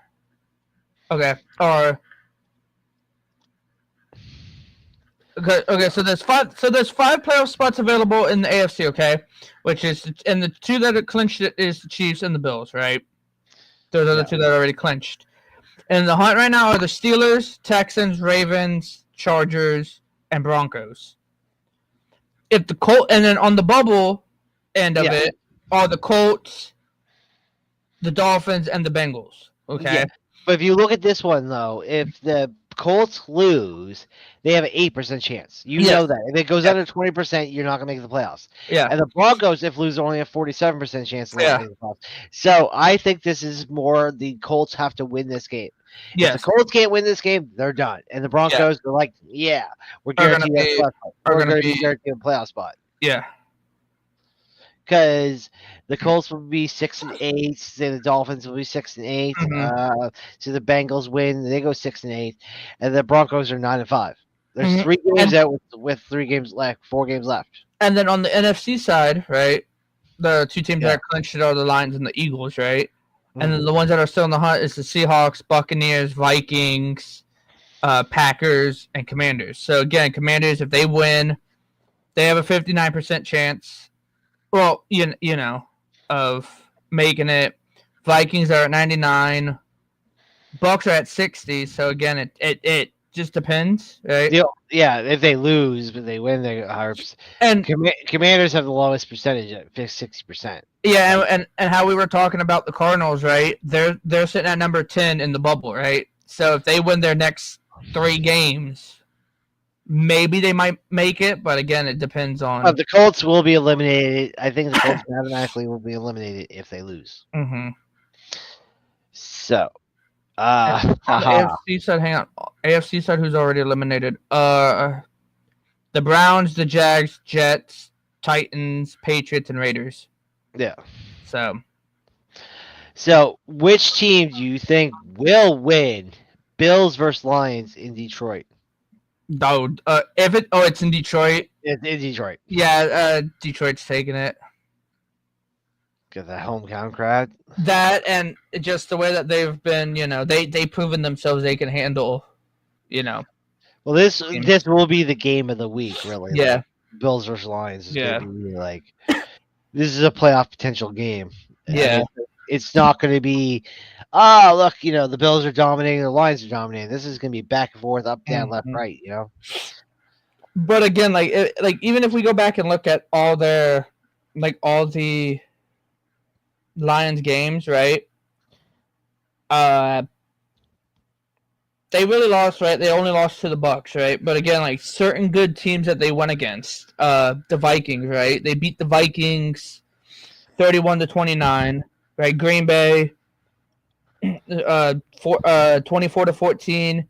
okay. Okay. So there's five. So there's five playoff spots available in the AFC. Okay, which is and the two that are clinched it is the Chiefs and the Bills. Right. Those are the two that are already clinched. And the hunt right now are the Steelers, Texans, Ravens, Chargers, and Broncos. If the Colt and then on the bubble end of it are the Colts, the Dolphins, and the Bengals. Okay. Yeah. But if you look at this one though, if the Colts lose, they have an 8% chance. You know that. If it goes under 20%, you're not gonna make the playoffs. Yeah. And the Broncos, if lose, only have 47% chance of not Yeah. making the playoffs. So I think this is more the Colts have to win this game. If the Colts can't win this game, they're done. And the Broncos are like, yeah, we're guaranteed a playoff spot. Yeah. Because the Colts will be 6-8. Say the Dolphins will be 6-8. So the Bengals win, they go 6-8, and the Broncos are 9-5. There's 3 games out with 3 games left, 4 games left. And then on the NFC side, right, the two teams that are clinched are the Lions and the Eagles, right? And then the ones that are still in the hunt is the Seahawks, Buccaneers, Vikings, Packers, and Commanders. So again, Commanders, if they win, they have a 59% chance. Well, you know, of making it. Vikings are at 99. Bucks are at 60. So again, it just depends, right? Yeah, if they lose, but they win, they harps. And Commanders have the lowest percentage at 60%. Yeah, and how we were talking about the Cardinals, right? They're sitting at number 10 in the bubble, right? So if they win their next 3 games, maybe they might make it, but again, it depends on. The Colts will be eliminated. I think the Colts mathematically will be eliminated if they lose. Mm-hmm. So, AFC side, hang on. AFC side, who's already eliminated? The Browns, the Jags, Jets, Titans, Patriots, and Raiders. Yeah. So, which team do you think will win? Bills versus Lions in Detroit. No, it's in Detroit. It's in Detroit. Yeah, Detroit's taking it. Got that hometown crowd. That and just the way that they've been, they've proven themselves they can handle, Well, this will be the game of the week, really. Yeah. Like, Bills versus Lions is going to be like, this is a playoff potential game. Yeah. I mean, it's not going to be, look, the Bills are dominating, the Lions are dominating. This is going to be back and forth, up, down, left, right, But again, like even if we go back and look at all the Lions games, right? They really lost, right? They only lost to the Bucks, right? But again, like certain good teams that they went against, the Vikings, right? They beat the Vikings 31-29, right? Green Bay 24-14.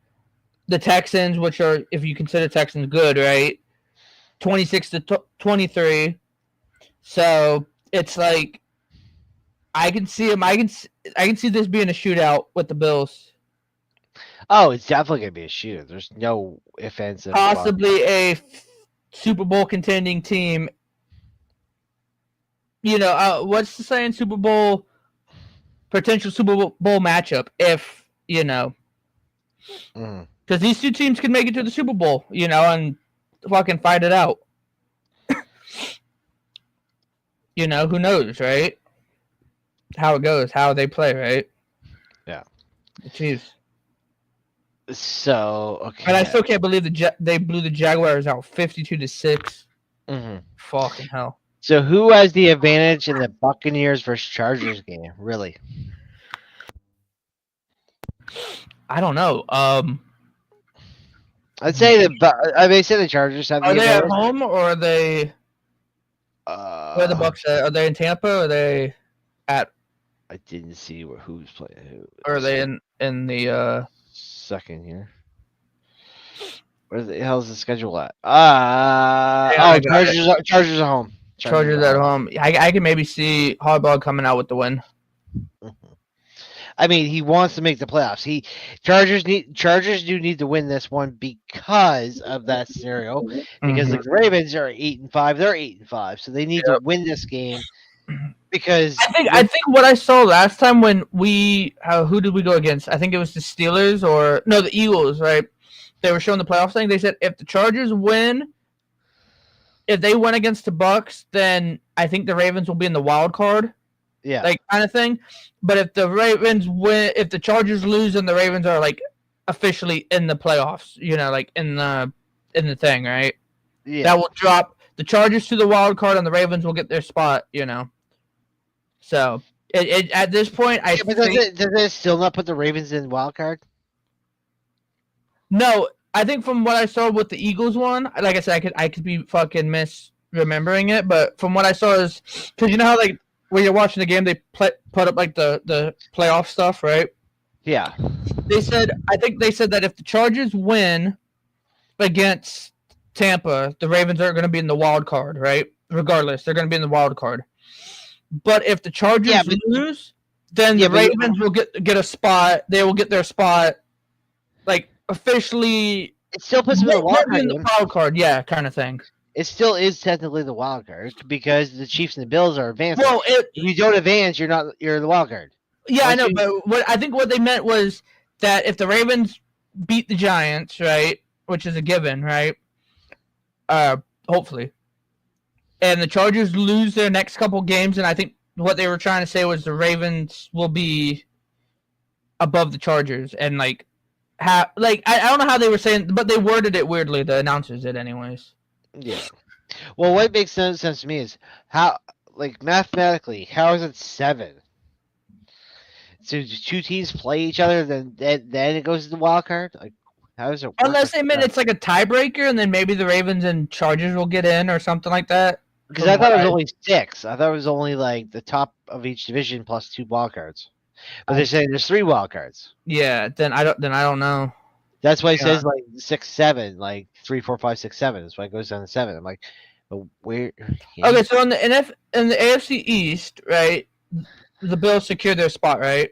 The Texans, which are, if you consider Texans good, right? 26-23. So it's like I can see them. I can see this being a shootout with the Bills. Oh, it's definitely gonna be a shootout. There's no ifs, ands, and possibly a Super Bowl contending team. What's the saying? Potential Super Bowl matchup. If because these two teams can make it to the Super Bowl, and fucking fight it out. Who knows, right? How it goes, how they play, right? Yeah. Jeez. So, okay. And I still can't believe they blew the Jaguars out 52-6. Fucking hell. So who has the advantage in the Buccaneers versus Chargers game? Really? I don't know. I'd say the Chargers have the advantage. Are they at home or are they? Where are the Bucs at? Are they in Tampa or are they at I didn't see who's playing who. Or are they in the Second here? Where the hell's the schedule at? Yeah, I got it. Chargers at home. Chargers at home? I can maybe see Harbaugh coming out with the win. Mhm. I mean, he wants to make the playoffs. Chargers do need to win this one because of that scenario. Because Mhm. the Ravens are 8-5, they're 8-5, so they need to win this game because I think what I saw last time when who did we go against? I think it was the Steelers or no, the Eagles, right? They were showing the playoff thing. They said if the Chargers win, if they win against the Bucks, then I think the Ravens will be in the wild card. Yeah. Like kind of thing. But if the Ravens win, if the Chargers lose, then the Ravens are like officially in the playoffs, like in the thing, right? Yeah. That will drop the Chargers to the wild card and the Ravens will get their spot, So at this point, I but think does it still not put the Ravens in wild card? No, I think from what I saw with the Eagles one, like I said, I could be fucking misremembering it, but from what I saw is because you know how like when you're watching the game, they put up like the playoff stuff, right? Yeah. I think they said that if the Chargers win against Tampa, the Ravens are going to be in the wild card, right? Regardless, they're going to be in the wild card. But if the Chargers lose, then the Ravens will get a spot. They will get their spot, like officially. It still puts them in the wild card, yeah, kind of thing. It still is technically the wild card because the Chiefs and the Bills are advancing. Well, if you don't advance, you're the wild card. Yeah, I know, but I think what they meant was that if the Ravens beat the Giants, right, which is a given, right? Hopefully, and the Chargers lose their next couple games, and I think what they were trying to say was the Ravens will be above the Chargers, and I don't know how they were saying, but they worded it weirdly. The announcers did, anyways. Yeah. Well, what makes sense to me is how, mathematically, how is it 7? So two teams play each other, then it goes to the wild card. Like, how does it work? Unless they meant it's like a tiebreaker, and then maybe the Ravens and Chargers will get in or something like that. Because I thought it was only 6. I thought it was only like the top of each division plus 2 wild cards. But they're saying there's 3 wild cards. Yeah. Then I don't know. That's why it says 6, 7, 3, 4, 5, 6, 7. That's why it goes down to 7. I'm like, where? Yeah. Okay, so in the AFC East, right, the Bills secure their spot, right?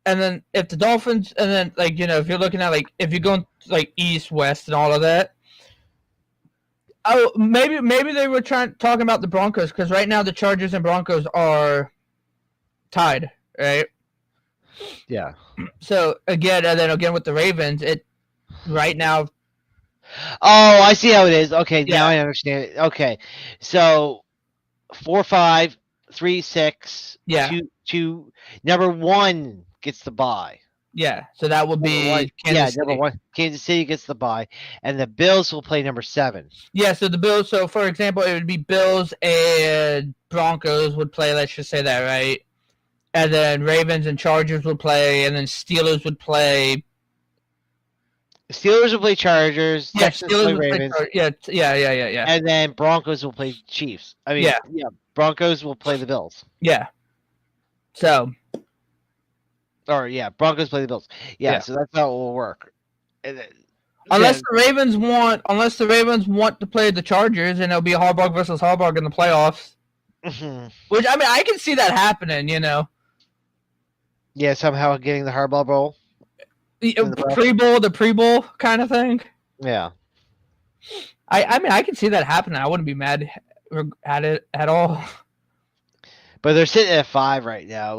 And then if the Dolphins, and then if you're looking at if you're going East, West, and all of that, oh, maybe they were talking about the Broncos because right now the Chargers and Broncos are tied, right? Yeah. So again, and then again with the Ravens, it right now. Oh, I see how it is. Okay, now I understand it. Okay, so 4, 5, 3, 6. Yeah. 2. Number 1 gets the bye. Yeah, so that would be Kansas City. Number 1. Kansas City gets the bye, and the Bills will play number 7. Yeah, so the Bills. So for example, it would be Bills and Broncos would play. Let's just say that, right? And then Ravens and Chargers would play, and then Steelers would play. Steelers will play Chargers. Yeah, Texans Steelers play Ravens. Yeah. And then Broncos will play Chiefs. I mean, Broncos will play the Bills. Yeah. So. Broncos play the Bills. Yeah, so that's how it will work. Unless the Ravens want to play the Chargers, and it'll be Harbaugh versus Harbaugh in the playoffs. Mm-hmm. Which I can see that happening. Yeah, somehow getting the Harbaugh Bowl. The pre-bowl kind of thing. Yeah. I can see that happening. I wouldn't be mad at it at all. But they're sitting at 5 right now.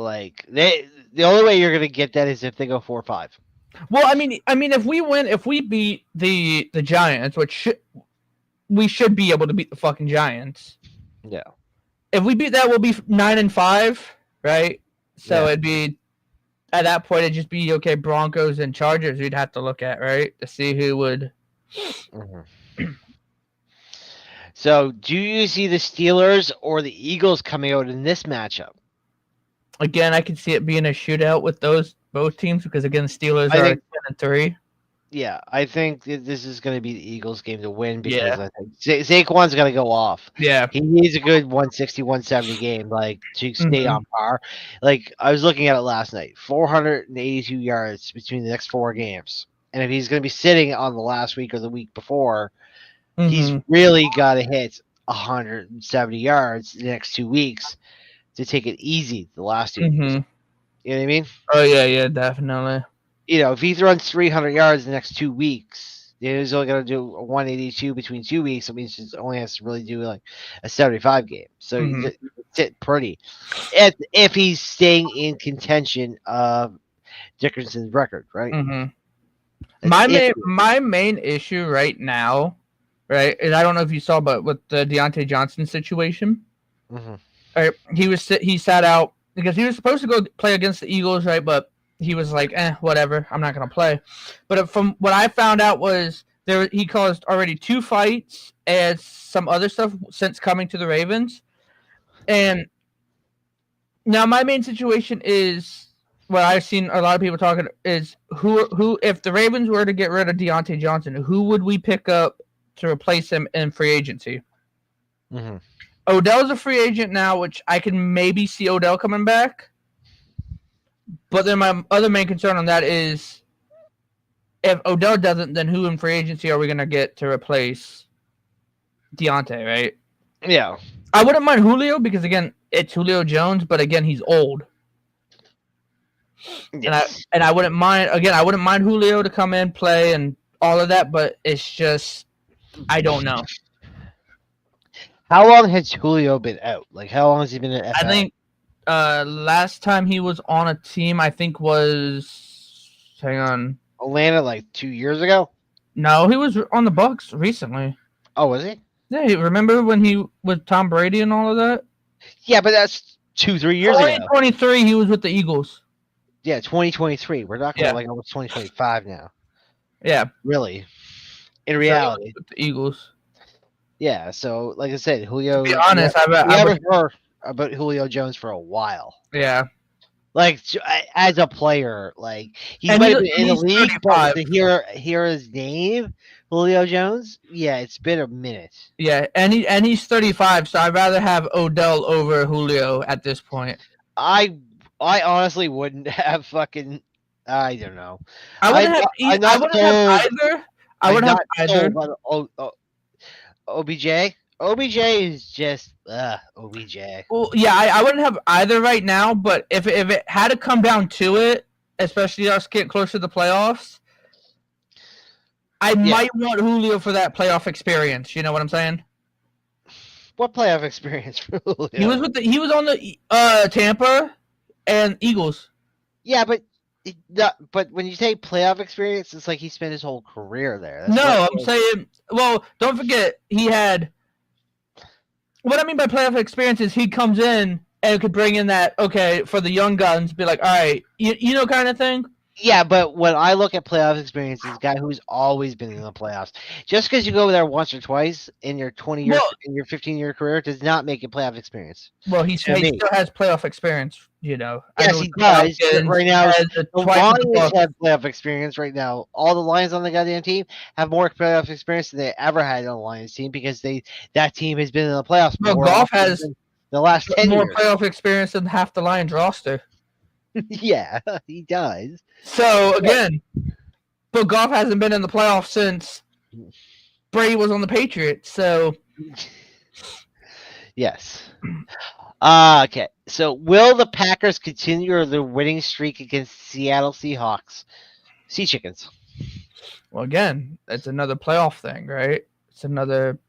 The only way you're gonna get that is if they go 4-5. Well, I mean, if we beat the Giants, we should be able to beat the fucking Giants. Yeah. If we beat that, we'll be 9-5, right? So it'd be at that point it'd just be okay. Broncos and Chargers we'd have to look at, right, to see who would. Mm-hmm. So, do you see the Steelers or the Eagles coming out in this matchup? Again, I can see it being a shootout with both teams because again, the Steelers are 10-3. Yeah, I think this is going to be the Eagles' game to win because Yeah. I think Saquon's going to go off. Yeah. He needs a good 160, 170 game, like to stay Hmm. on par. Like I was looking at it last night, 482 yards between the next four games. And if he's going to be sitting on the last week or the week before, he's Hmm. really got to hit 170 yards the next 2 weeks to take it easy the last 2 weeks. Hmm. You know what I mean? Oh yeah, yeah, definitely. If he runs 300 yards the next 2 weeks, he's only going to do a 182 between 2 weeks. That means he only has to really do like a 75 game. So Hmm. he's sit pretty. If he's staying in contention of Dickerson's record, right? Hmm. That's if. My main issue right now, right, is I don't know if you saw, but with the Deontay Johnson situation, Mhm. right, he sat out because he was supposed to go play against the Eagles, right, but he was like, whatever, I'm not gonna play. But from what I found out was he caused already 2 fights and some other stuff since coming to the Ravens, and now my main situation is what I've seen a lot of people talking is who if the Ravens were to get rid of Deontay Johnson, who would we pick up to replace him in free agency? Mhm. Odell's a free agent now, which I can maybe see Odell coming back. But then my other main concern on that is if Odell doesn't, then who in free agency are we going to get to replace Deontay, right? Yeah. I wouldn't mind Julio because, again, it's Julio Jones, but, again, he's old. Yes. And I wouldn't mind, again, I wouldn't mind Julio to come in, play, and all of that, but it's just, I don't know. How long has Julio been out? Like, how long has he been in FA? I think last time he was on a team, I think was, hang on. Atlanta, like 2 years ago. No, he was on the Bucks recently. Oh, was he? Yeah, remember when he with Tom Brady and all of that? Yeah, but that's 2-3 years ago. 2023, he was with the Eagles. Yeah, 2023. We're talking Yeah. like almost 2025 now. Yeah, Really, in so reality. with the Eagles. Yeah, so like I said, Julio. To be honest, we I haven't heard about Julio Jones for a while. yeah. Like as a player, like he And might have been in the he's league, 35. but to hear his name, Julio Jones. Yeah, it's been a minute. Yeah, and he's 35, so I'd rather have Odell over Julio at this point. I honestly wouldn't have fucking. I don't know. I wouldn't have either. I wouldn't have either. OBJ. OBJ is just OBJ. Well, yeah, I wouldn't have either right now, but if it had to come down to it, especially us getting closer to the playoffs, I might want Julio for that playoff experience. You know what I'm saying? What playoff experience for Julio? He was on the Tampa and Eagles. Yeah, but when you say playoff experience, it's like he spent his whole career there. I'm saying, well, don't forget he had. What I mean by playoff experience is he comes in and could bring in that for the young guns, be like, all right, you know, kind of thing. Yeah, but when I look at playoff experience, is a guy who's always been in the playoffs. Just because you go there once or twice in your 20-year, in your 15-year career, does not make it playoff experience. Well, he still has playoff experience, you know. Yes, he does. Right now, the Lions have playoff experience right now. All the Lions on the goddamn team have more playoff experience than they ever had on the Lions team because that team has been in the playoffs. Well, Goff has the last 10 more years. playoff experience than half the Lions roster. Yeah, he does. So again, but Goff hasn't been in the playoffs since Brady was on the Patriots. So yes. Okay. So will the Packers continue their winning streak against Seattle Seahawks? Sea Chickens. Well, again, it's another playoff thing, right? It's another.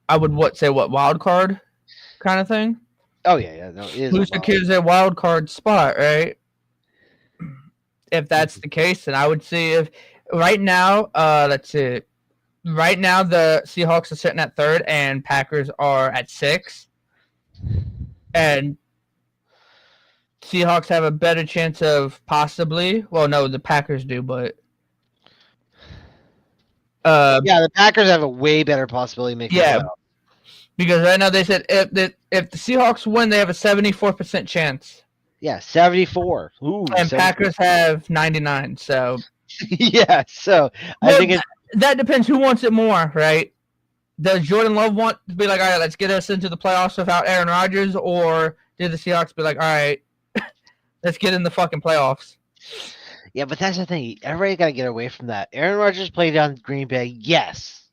I would wild card kind of thing. Oh yeah. No, it is. Who secures a wild card spot, right? If that's the case, then I would see if right now, let's see. Right now, the Seahawks are sitting at 3rd, and Packers are at 6th. And Seahawks have a better chance of possibly. Well, no, the Packers do, but. Yeah, the Packers have a way better possibility of making it out. Because right now they said if the Seahawks win, they have a 74% chance. Yeah, 74. Ooh, and 74. Packers have 99. So Yeah, so I Well, think it's that depends. Who wants it more, right? Does Jordan Love want to be like, all right, let's get us into the playoffs without Aaron Rodgers, or did the Seahawks be like, all right, let's get in the fucking playoffs? yeah, but that's the thing. Everybody got to get away from that. Aaron Rodgers played on Green Bay. Yes.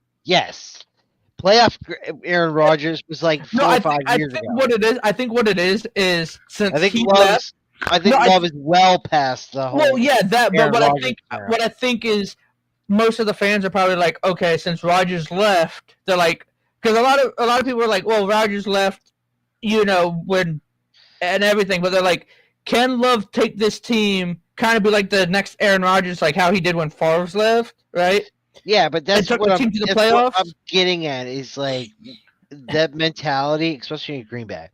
Playoff Aaron Rodgers was like No, 4 or 5 years think ago. what it is. I think what it is I since think he left. Love's. I No, think Love is well past the well, whole yeah, that. But Aaron Rodgers era. what I think is most of the fans are probably like, okay, since Rodgers left, they're like, because a lot of people are like, well, Rodgers left, when and everything, but they're like, can Love take this team, kind of be like the next Aaron Rodgers, like how he did when Favre left, right? Yeah, but that's took what the team to the that's what I'm playoffs. getting at is like that mentality, especially in Green Bay.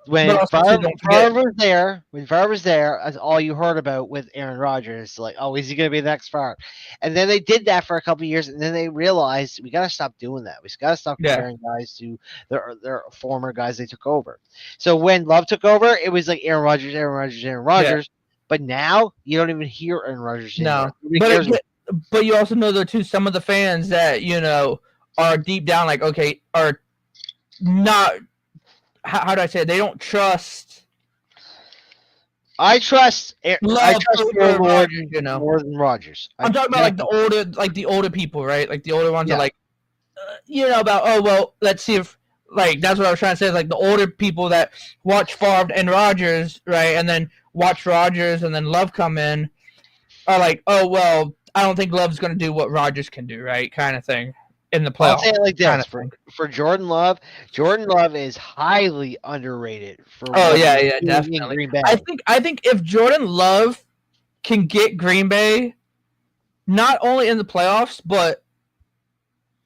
But When also, too, don't forget, Favre was there, that's all you heard about with Aaron Rodgers. Like, oh, is he going to be the next Favre? And then they did that for a couple of years, and then they realized we got to stop doing that. We got to stop yeah, comparing guys to their former guys they took over. So when Love took over, it was like Aaron Rodgers, Aaron Rodgers, Aaron Rodgers. But now you don't even hear Aaron Rodgers anymore. no, but you also know though too, some of the fans that are deep down like, okay, are not. How do I say it? They don't trust I trust Love Aaron over Rodgers, more than Rodgers. I'm talking about like the older people, right? Like the older ones Yeah. are like, about, oh well, let's see if, like, that's what I was trying to say. Like the older people that watch Favre and Rodgers, right, and then watch Rodgers and then Love come in, are like, oh well, I don't think Love's going to do what Rodgers can do, right, kind of thing in the playoffs. I'll say it like kind this: of thing. for Jordan Love is highly underrated. For Oh what yeah, he's yeah, doing in definitely. Green Bay. I think if Jordan Love can get Green Bay not only in the playoffs, but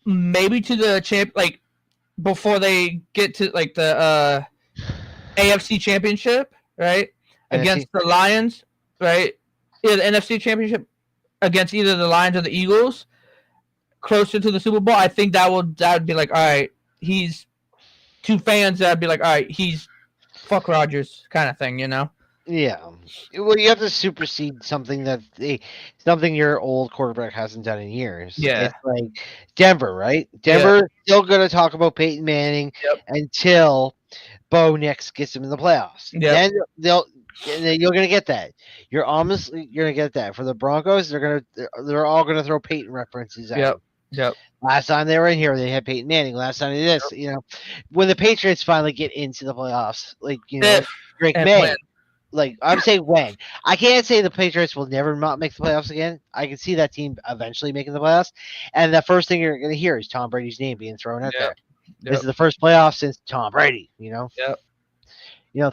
maybe to the champ, like before they get to like the AFC Championship, right, against the Lions, right, yeah, the NFC Championship against either the Lions or the Eagles, closer to the Super Bowl. I think that would be like, all right, he's two fans that'd be like, all right, he's fuck Rodgers kind of thing, Yeah. Well, you have to supersede something something your old quarterback hasn't done in years. Yeah. It's like Denver, right? Denver still going to talk about Peyton Manning until Bo Nix gets him in the playoffs. Yeah. Then you're going to get that. You're going to get that. For the Broncos, they're all going to throw Peyton references at him. Yep. Last time they were in here, they had Peyton Manning. Last time they did this, when the Patriots finally get into the playoffs, like, Drake May. When. Like, I'm saying when. I can't say the Patriots will never not make the playoffs again. I can see that team eventually making the playoffs. And the first thing you're going to hear is Tom Brady's name being thrown out there. This is the first playoff since Tom Brady, Yep.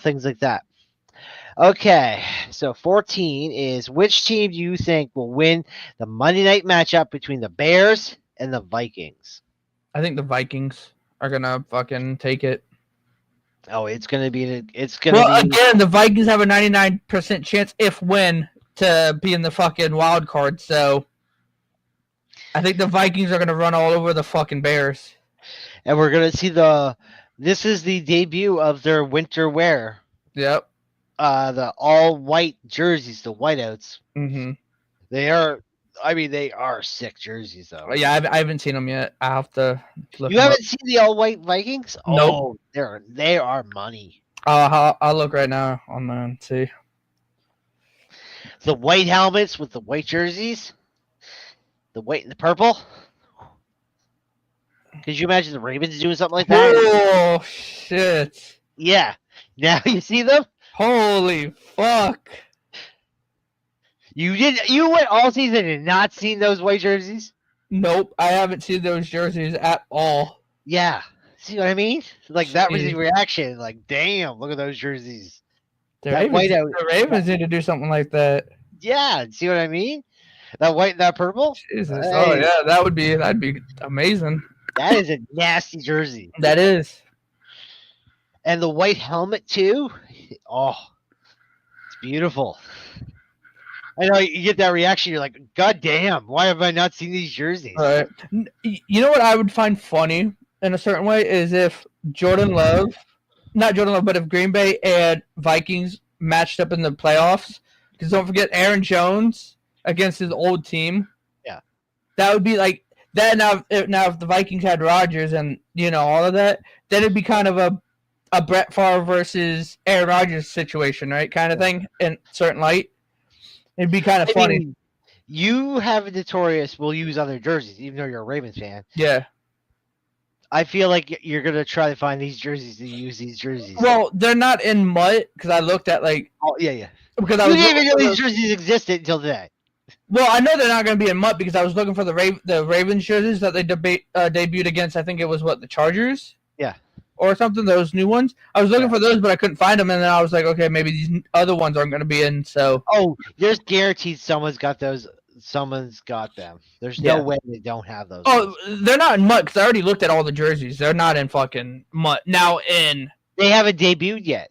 Things like that. Okay, so 14 is which team do you think will win the Monday night matchup between the Bears and the Vikings? I think the Vikings are going to fucking take it. Oh, it's gonna be. Again, the Vikings have a 99% chance, if win, to be in the fucking wild card. So, I think the Vikings are gonna run all over the fucking Bears. And we're gonna see this is the debut of their winter wear. Yep. The all white jerseys, the whiteouts. Mm-hmm. They are sick jerseys though. Yeah, I haven't seen them yet. I have to look. You haven't seen the all white Vikings? Nope. Oh, they are money. I'll look right now on there and see. The white helmets with the white jerseys, the white and the purple. Could you imagine the Ravens doing something like that? Oh shit! Yeah. Now you see them? Holy fuck! You went all season and not seen those white jerseys? Nope, I haven't seen those jerseys at all. Yeah. See what I mean? Like, that was the reaction. Like, damn, look at those jerseys. The Ravens need to do something like that. Yeah, see what I mean? That white and that purple? Jesus. Hey. Oh yeah, that'd be amazing. That is a nasty jersey. That is. And the white helmet too? Oh, it's beautiful. I know you get that reaction. You're like, God damn, why have I not seen these jerseys? All right. You know what I would find funny in a certain way is if not Jordan Love, but if Green Bay and Vikings matched up in the playoffs. Because don't forget, Aaron Jones against his old team. Yeah. That would be like that. Now if the Vikings had Rodgers and all of that, then it'd be kind of a Brett Favre versus Aaron Rodgers situation, right? Kind of thing in certain light. It'd be kind of funny. mean, you have a notorious will use other jerseys, even though you're a Ravens fan. Yeah. I feel like you're gonna try to find these jerseys to use these jerseys. Well, they're not in mutt because I looked at Oh yeah. because I didn't even know these jerseys existed until today. Well, I know they're not going to be in mutt because I was looking for the Ravens jerseys that they debuted against. I think it was the Chargers. Yeah. Or something. Those new ones. I was looking for those, but I couldn't find them, and then I was like, okay, maybe these other ones aren't going to be in. So. Oh, there's guaranteed someone's got those. Someone's got them. There's no way they don't have those. Oh, they're not in mutt because I already looked at all the jerseys. They're not in fucking mutt. Now they haven't debuted yet.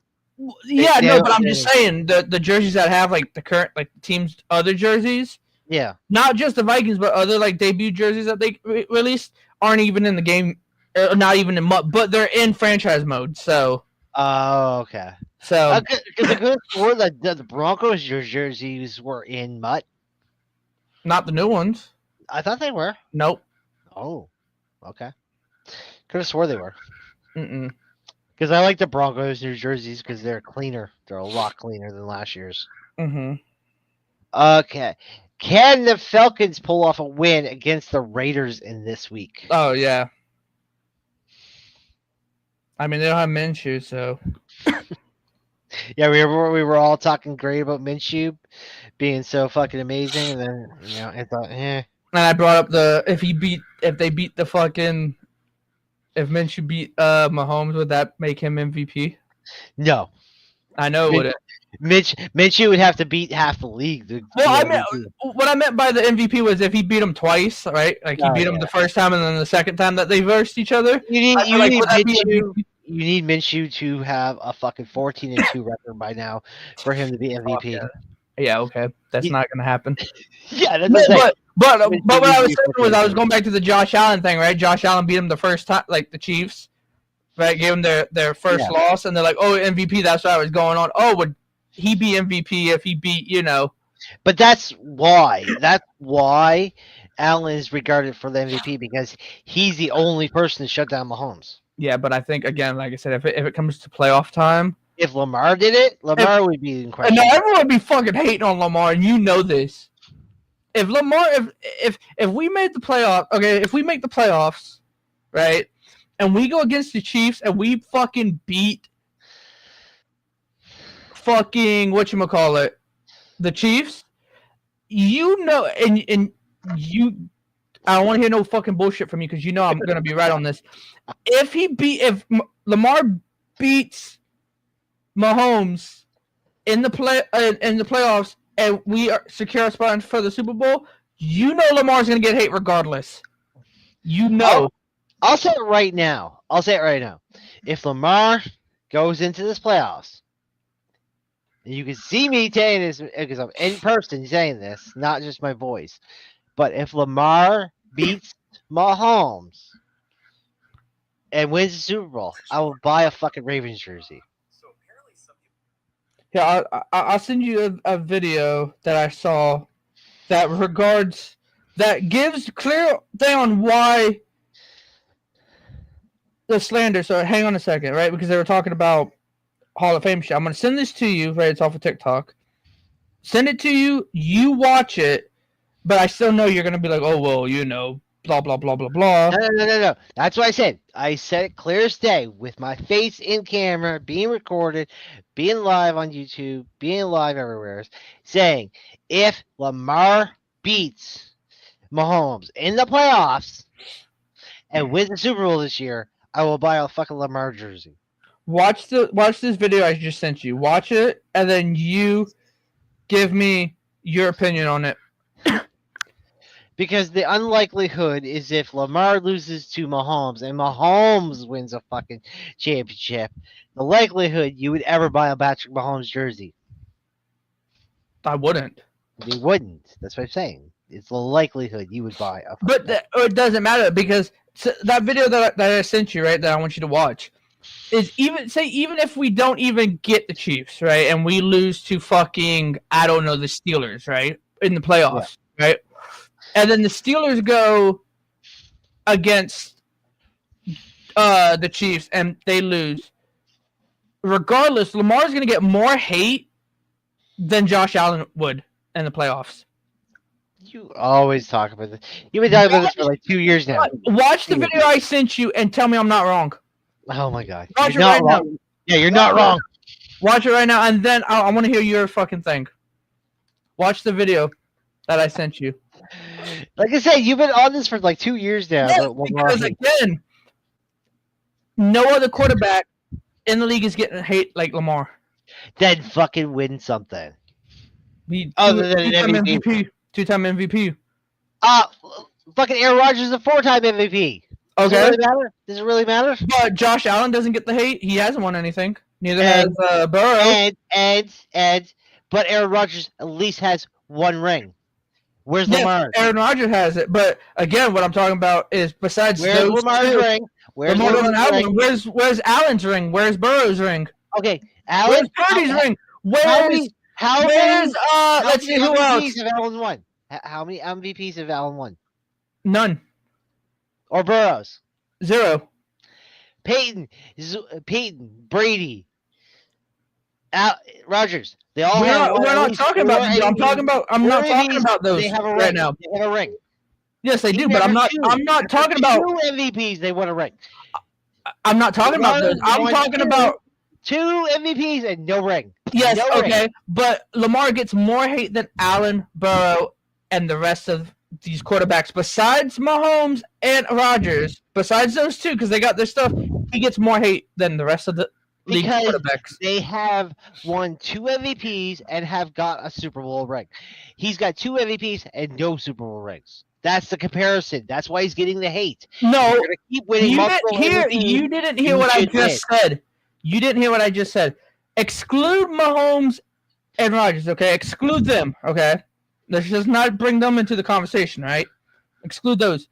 Yeah, no, but I'm just saying the jerseys that have the current the team's other jerseys. Yeah. Not just the Vikings, but other debut jerseys that they released aren't even in the game, not even in mutt, but they're in franchise mode. So. Oh, okay. So. Because I could have sworn that the Broncos jerseys were in mutt. Not the new ones. I thought they were. Nope. Oh, okay. Could have swore they were. Mm-mm. Because I like the Broncos New Jerseys because they're cleaner. They're a lot cleaner than last year's. Mm-hmm. Okay. Can the Falcons pull off a win against the Raiders in this week? Oh, yeah. I mean, they don't have Minshew, so. Yeah, we were all talking great about Minshew being so fucking amazing, and then I thought, And I brought up if Minshew beat Mahomes, would that make him MVP? No. I know it wouldn't. Minshew would have to beat half the league. What I meant by the MVP was if he beat him twice, right? Like he beat him the first time and then the second time that they versed each other. You need Minshew to have a fucking 14-2 record by now for him to be MVP. Yeah, okay, that's not gonna happen. Yeah, that's but what I was saying was I was going back to the Josh Allen thing, right? Josh Allen beat him the first time, the Chiefs, right? Gave them their first loss, and they're like, "Oh, MVP." That's what I was going on. Oh, would he be MVP if he beat But that's why. That's why Allen is regarded for the MVP because he's the only person to shut down Mahomes. Yeah, but I think again, like I said, if it comes to playoff time, if Lamar did it, Lamar would be in question. No, everyone would be fucking hating on Lamar, and you know this. If Lamar, if we made the playoff, okay, if we make the playoffs, right, and we go against the Chiefs and we fucking beat whatchamacallit, the Chiefs, and you, I don't want to hear no fucking bullshit from you because I'm gonna be right on this. If Lamar beats Mahomes in the playoffs and we secure a spot for the Super Bowl, Lamar's gonna get hate regardless. I'll say it right now. If Lamar goes into this playoffs, and you can see me saying this because I'm in person saying this, not just my voice. But if Lamar beats Mahomes and wins the Super Bowl, I will buy a fucking Ravens jersey. Yeah, I'll send you a video that I saw that gives clear thing on why the slander. So hang on a second, right? Because they were talking about Hall of Fame shit. I'm going to send this to you, right? It's off of TikTok. Send it to you. You watch it, but I still know you're going to be like, oh, well, blah, blah, blah, blah, blah. No. That's what I said. I said it clear as day with my face in camera, being recorded, being live on YouTube, being live everywhere, saying if Lamar beats Mahomes in the playoffs and wins the Super Bowl this year, I will buy a fucking Lamar jersey. Watch this video I just sent you. Watch it, and then you give me your opinion on it. Because the unlikelihood is if Lamar loses to Mahomes and Mahomes wins a fucking championship, the likelihood you would ever buy a Patrick Mahomes jersey. I wouldn't. You wouldn't. That's what I'm saying. It's the likelihood you would buy a. But it doesn't matter because that video that I sent you, right, that I want you to watch, is even if we don't even get the Chiefs, right, and we lose to fucking, I don't know, the Steelers, right? in the playoffs, right? And then the Steelers go against the Chiefs and they lose. Regardless, Lamar's going to get more hate than Josh Allen would in the playoffs. You always talk about this. You've been talking about this for like 2 years now. Watch the video I sent you and tell me I'm not wrong. Oh my god. Watch You're it not right wrong. now. Yeah, you're not wrong. Watch it right now, and then I want to hear your fucking thing. Watch the video that I sent you. Like I said, you've been on this for like 2 years now. Yes, because again, no other quarterback in the league is getting hate like Lamar. Then fucking win something. Other than an MVP. Two-time MVP. Fucking Aaron Rodgers is a 4-time MVP. Okay. Does it really matter? Does it really matter? But Josh Allen doesn't get the hate. He hasn't won anything. Neither has Burrow. But Aaron Rodgers at least has 1 ring. Where's Lamar? Aaron Rodgers has it. But again, what I'm talking about is besides where's Lamar's ring? Where's Lamar's ring? Where's Allen's ring? Where's Burrow's ring? Okay, where's Purdy's ring? Let's see who else. Have Allen won? How many MVPs have Allen won? None. Or Burrows? 0. Peyton, Brady, Rodgers. They all we're not talking about. I'm not talking about those they have a right now. They have a ring. Yes, they do, but I'm not talking about 2 MVPs. They won a ring. I'm not talking about those. I'm talking about 2 MVPs and no ring. Yes, no okay, ring. but Lamar gets more hate than Allen, Burrow, and the rest of these quarterbacks. Besides Mahomes and Rodgers, besides those 2, because they got their stuff, he gets more hate than the rest of the league quarterbacks. They have won 2 MVPs and have got a Super Bowl ring. He's got 2 MVPs and no Super Bowl rings. That's the comparison. That's why he's getting the hate. No, you're gonna keep winning. You didn't hear what I just said. You didn't hear what I just said. Exclude Mahomes and Rodgers, okay? Exclude them, okay? Let's just not bring them into the conversation, right? Exclude those.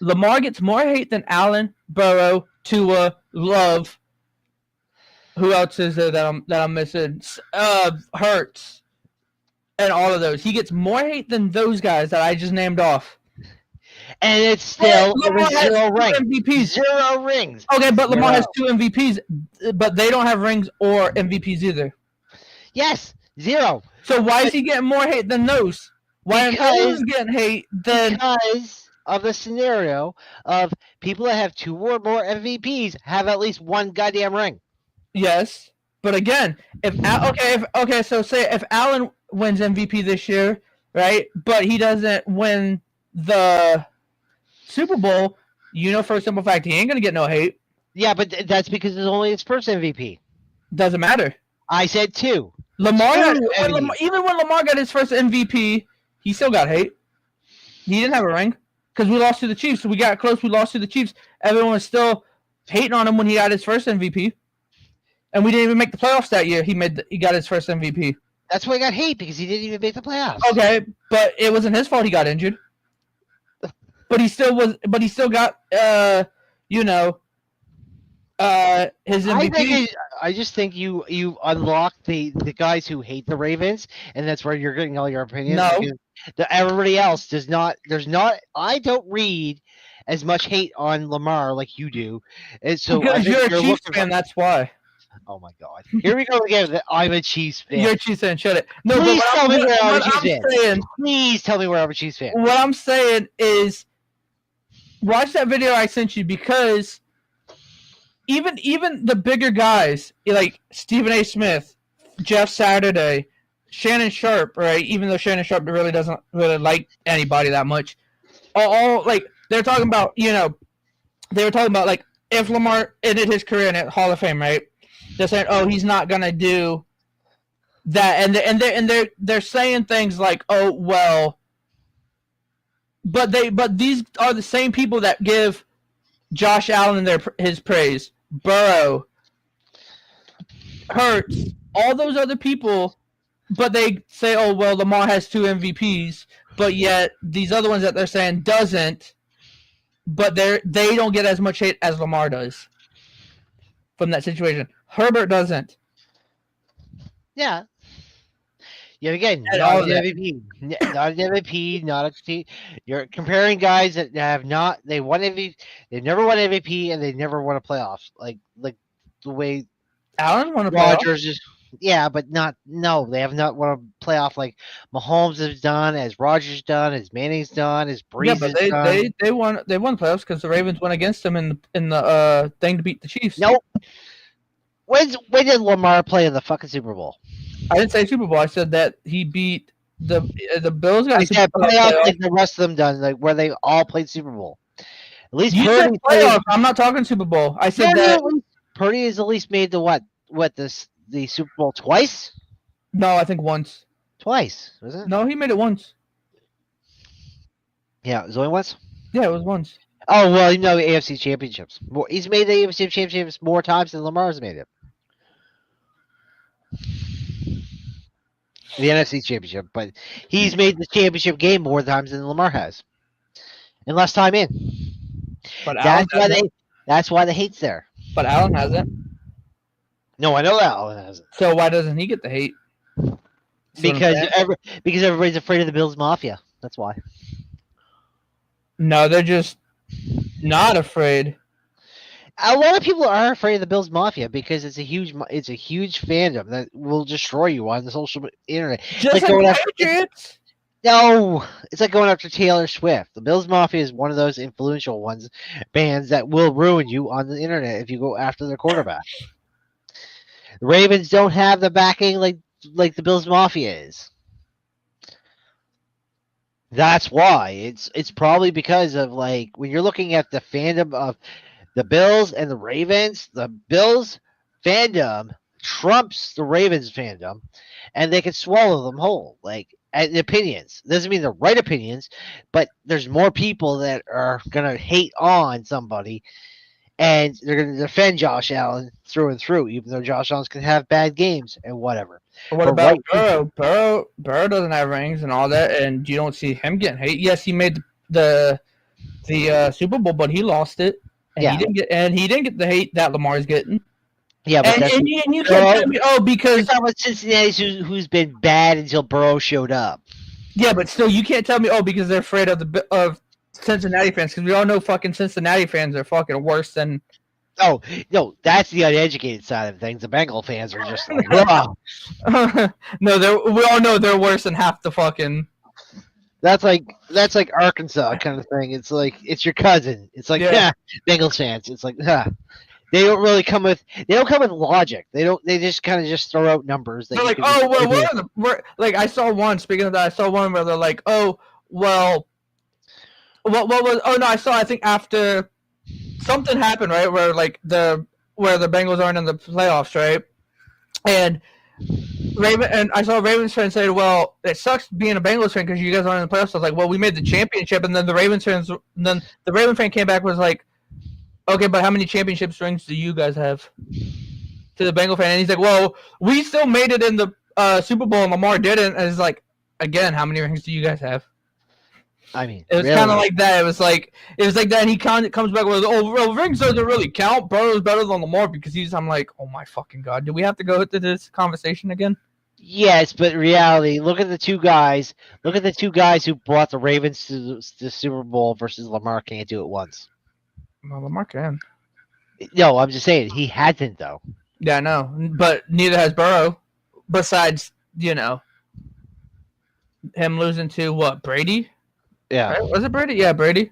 Lamar gets more hate than Allen, Burrow, Tua, Love. Who else is there that I'm missing? Hurts, and all of those. He gets more hate than those guys that I just named off. And it's still 0 rings. MVPs. 0 rings. Okay, but Lamar has 2 MVPs, but they don't have rings or MVPs either. Yes, 0. So why is he getting more hate than those? Why are those getting hate than? Because of the scenario of people that have 2 or more MVPs have at least 1 goddamn ring. Yes, but again, so say if Allen wins MVP this year, right? But he doesn't win the Super Bowl. For a simple fact, he ain't gonna get no hate. Yeah, but that's because it's only his first MVP. Doesn't matter. I said 2. Lamar, even when Lamar got his first MVP, he still got hate. He didn't have a ring because we lost to the Chiefs. So we got close. We lost to the Chiefs. Everyone was still hating on him when he got his first MVP, and we didn't even make the playoffs that year. He got his first MVP. That's why he got hate because he didn't even make the playoffs. Okay, but it wasn't his fault. He got injured. But he still got his MVP. I just think you unlocked the guys who hate the Ravens, and that's where you're getting all your opinions. No, everybody else does not. There's not. I don't read as much hate on Lamar like you do, and so because you're a Chiefs fan. That's why. Oh my God! Here we go again. I'm a Chiefs fan. You're a Chiefs fan. Shut it. No, please tell me where I'm a Chiefs fan. Please tell me where I'm a Chiefs fan. What I'm saying is, watch that video I sent you because even the bigger guys like Stephen A. Smith, Jeff Saturday, Shannon Sharp, right? Even though Shannon Sharp really doesn't really like anybody that much, all like they're talking about, they were talking about like if Lamar ended his career in Hall of Fame, right? They're saying, oh, he's not gonna do that, and they're saying things like, oh well, but these are the same people that give Josh Allen his praise, Burrow, Hurts, all those other people, but they say, oh well, Lamar has 2 MVPs, but yet these other ones that they're saying doesn't, but they don't get as much hate as Lamar does from that situation. Herbert doesn't. Yeah. Yeah, again, And not all an that. MVP, not an MVP, not a team. You're comparing guys that have not. They won MVP. They never won MVP, and they never won a playoffs. Like the way Allen won a playoff. Rogers is. Yeah, but not. No, they have not won a playoff like Mahomes has done, as Rogers done, as Manning's done, as Yeah, Breeze but has done. they won playoffs because the Ravens went against them in the thing to beat the Chiefs. Nope. When did Lamar play in the fucking Super Bowl? I didn't say Super Bowl. I said that he beat the Bills got I a Super said Bowl playoff playoff. like the rest of them done, like where they all played Super Bowl. At least You said Purdy played. playoff. I'm not talking Super Bowl. I said No, that. at least Purdy has at least made the what the Super Bowl twice? No, I think once. Twice, was it? No, he made it once. Yeah, it was only once. Yeah, it was once. Oh well, AFC championships. He's made the AFC championships more times than Lamar's made it. The NFC championship, but he's made the championship game more times than Lamar has, and less time in. But Allen That's why the hate's there. But Allen hasn't. No, I know that Allen hasn't. So why doesn't he get the hate? Because everybody's afraid of the Bills Mafia. That's why. No, they're just not afraid. A lot of people are afraid of the Bills Mafia because it's a huge fandom that will destroy you on the social internet. Just like the Patriots. No, it's like going after Taylor Swift. The Bills Mafia is one of those influential bands that will ruin you on the internet if you go after their quarterback. The Ravens don't have the backing like the Bills Mafia is. That's why it's probably because of like when you're looking at the fandom of the Bills and the Ravens, the Bills fandom trumps the Ravens fandom, and they can swallow them whole. Like the opinions doesn't mean they're right opinions, but there's more people that are gonna hate on somebody, and they're gonna defend Josh Allen through and through, even though Josh Allen can have bad games and whatever. What about Burrow? Burrow doesn't have rings and all that, and you don't see him getting hate. Yes, he made the Super Bowl, but he lost it. And he didn't get the hate that Lamar's getting. Yeah, but and you can't tell me, because Cincinnati who's been bad until Burrow showed up. Yeah, but still, you can't tell me because they're afraid of Cincinnati fans, because we all know fucking Cincinnati fans are fucking worse than. Oh no, that's the uneducated side of things. The Bengal fans are just like, wow. No, we all know they're worse than half the fucking. That's like Arkansas kind of thing. It's like it's your cousin. It's like Bengals fans. It's like they don't really come with logic. They just kind of just throw out numbers. They're like, oh well, like I saw one. Speaking of that, I saw one where they're like, oh well, what was? Oh no, I think after something happened, right, where the Bengals aren't in the playoffs, right, and. I saw a Ravens fan say, well, it sucks being a Bengals fan because you guys aren't in the playoffs. I was like, well, we made the championship, and then the Raven fan came back and was like, okay, but how many championship rings do you guys have? To the Bengal fan, and he's like, well, we still made it in the Super Bowl, and Lamar didn't. And it's like, again, how many rings do you guys have? I mean, it was really? kind of like that. It was like that, and he kind of comes back with, "Oh, rings doesn't really count. Burrow's better than Lamar because he's." I'm like, "Oh my fucking god! Do we have to go into this conversation again?" Yes, but in reality, look at the two guys. Look at the two guys who brought the Ravens to the Super Bowl versus Lamar can't do it once. Well, Lamar can. No, I'm just saying he hasn't though. Yeah, I know, but neither has Burrow. Besides, him losing to what, Brady? Yeah. Right? Was it Brady? Yeah, Brady.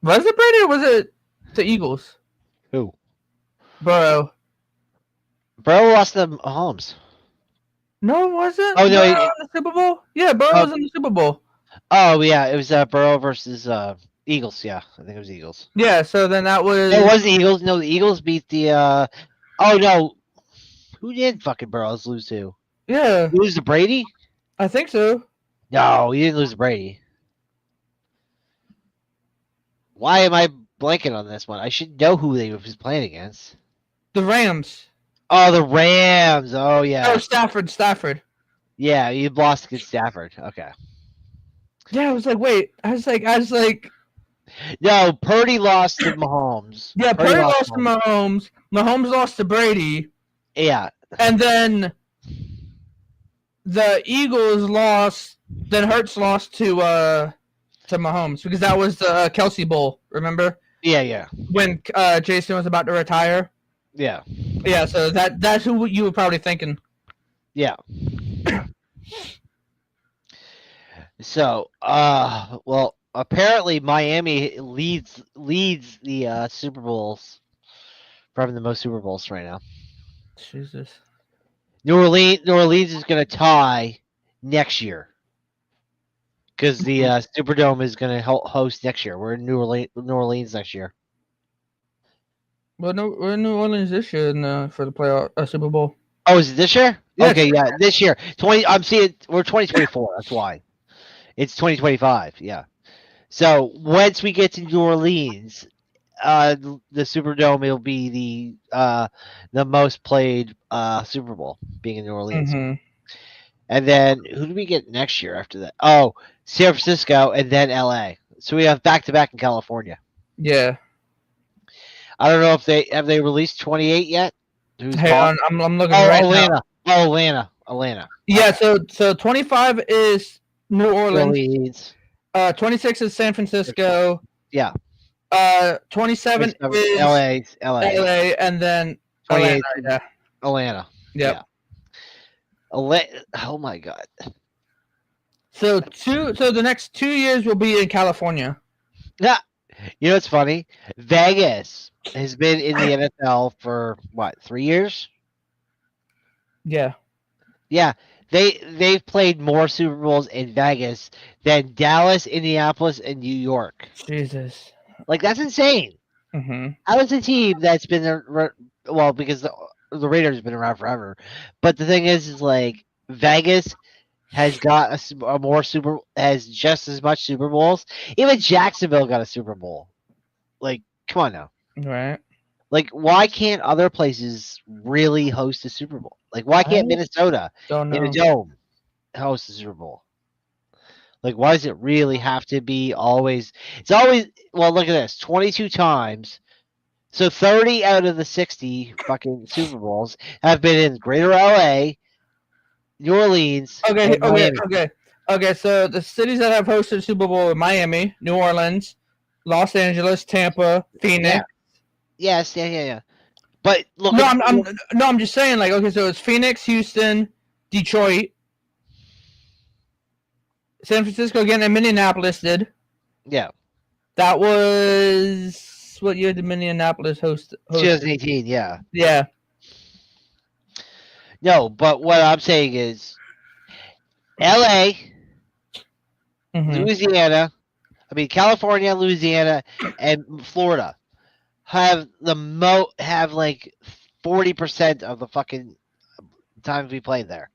Was it Brady or was it the Eagles? Who? Burrow. Burrow lost to Mahomes. No, it wasn't. Oh no, in the Super Bowl. Yeah, Burrow was in the Super Bowl. Oh yeah, it was Burrow versus Eagles. Yeah, I think it was Eagles. Yeah, so then that was. It was the Eagles. No, the Eagles beat the. Oh no, who did fucking Burrows lose to? Yeah, lose to Brady. I think so. No, he didn't lose to Brady. Why am I blanking on this one? I should know who they was playing against. The Rams. Oh, the Rams. Oh, yeah. Oh, Stafford. Yeah, you lost against Stafford. Okay. Yeah, I was like, wait. I was like. No, Purdy lost to Mahomes. Yeah, Purdy lost to Mahomes. Mahomes lost to Brady. Yeah. And then the Eagles lost, then Hurts lost to Mahomes because that was the Kelsey Bowl. Remember? Yeah. When Jason was about to retire. Yeah. Yeah, so that's who you were probably thinking. Yeah. So, well, apparently Miami leads the Super Bowls, probably the most Super Bowls right now. Jesus. New Orleans is going to tie next year because the Superdome is going to host next year. We're in New Orleans next year. Well, no, we're in New Orleans this year for the playoff Super Bowl. Oh, is it this year? Yes. Okay, yeah, this year. I'm seeing we're 2024. That's why. It's 2025. Yeah. So once we get to New Orleans, the Superdome will be the most played Super Bowl, being in New Orleans. Mm-hmm. And then who do we get next year after that? Oh, San Francisco and then LA. So we have back to back in California. Yeah. I don't know if they released 28 yet. Hey, I'm looking right now. Oh, Atlanta. Yeah, so 25 is New Orleans. 26 is San Francisco. Yeah. 27 is LA, and then Atlanta. Atlanta. Yep. Yeah. Oh my God. So the next 2 years will be in California. Yeah. You know what's funny? Vegas has been in the NFL for what, 3 years? Yeah. Yeah. They've played more Super Bowls in Vegas than Dallas, Indianapolis, and New York. Jesus. Like, that's insane. Mm-hmm. How is a team that's been there? Well, because the Raiders have been around forever, but the thing is like Vegas has got has just as much Super Bowls. Even Jacksonville got a Super Bowl. Like, come on now. Right. Like, why can't other places really host a Super Bowl? Like, why can't Minnesota in a dome host a Super Bowl? Like, why does it really have to be always? It's always, well, look at this, 22 times. So 30 out of the 60 fucking Super Bowls have been in Greater LA, New Orleans. Okay. So the cities that have hosted Super Bowl are Miami, New Orleans, Los Angeles, Tampa, Phoenix. Yeah. Yes, yeah. But look, I'm just saying, like, okay, so it's Phoenix, Houston, Detroit, San Francisco again, and Minneapolis did. Yeah. That was what year did Minneapolis host? 2018, yeah. Yeah. No, but what I'm saying is LA, Louisiana, California, Louisiana, and Florida have like 40% of the fucking times we played there.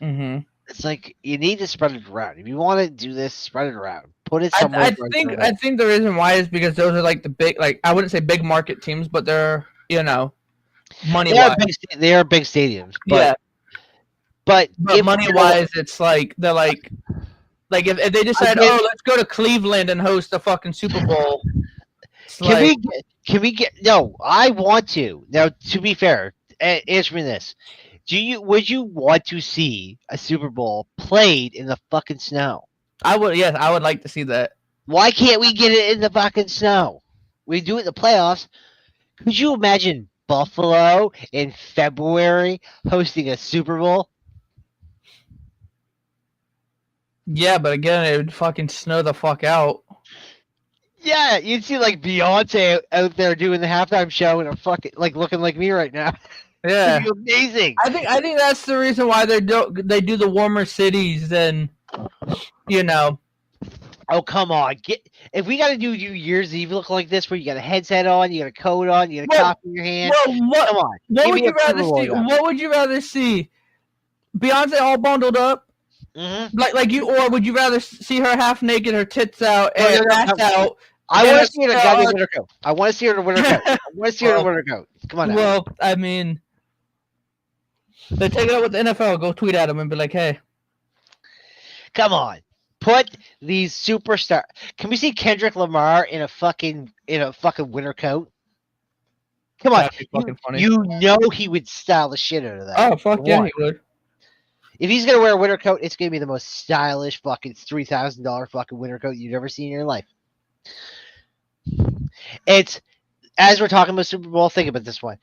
Mm-hmm. It's like you need to spread it around. If you want to do this, spread it around. Put it somewhere. I think the reason why is because those are like the big, like, I wouldn't say big market teams, but they're, money wise. They are big stadiums. But, yeah. But money wise, it's like they're like if they decide, let's go to Cleveland and host a fucking Super Bowl. Can we get? No, I want to. Now, to be fair, answer me this: would you want to see a Super Bowl played in the fucking snow? I would. Yes, I would like to see that. Why can't we get it in the fucking snow? We do it in the playoffs. Could you imagine Buffalo in February hosting a Super Bowl? Yeah, but again, it would fucking snow the fuck out. Yeah, you'd see like Beyonce out there doing the halftime show and a fucking like looking like me right now. Yeah, it'd be amazing. I think that's the reason why they do the warmer cities than, Oh, come on! If we got to do New Year's Eve look like this, where you got a headset on, you got a coat on, you got a coffee in your hand. Come on! What would you rather see? What would you rather see? Beyonce all bundled up, like you, or would you rather see her half naked, her tits out, and ass out? I want to see her in a goddamn winter coat. I want to see her in a winter coat. I want to see her in a winter coat. Come on now. Well, I mean, they take it up with the NFL. Go tweet at them and be like, "Hey, come on, put these superstars." Can we see Kendrick Lamar in a fucking winter coat? Come on, funny. You know he would style the shit out of that. Oh fuck yeah, he would. If he's gonna wear a winter coat, it's gonna be the most stylish fucking $3,000 fucking winter coat you've ever seen in your life. It's as we're talking about Super Bowl. Think about this one.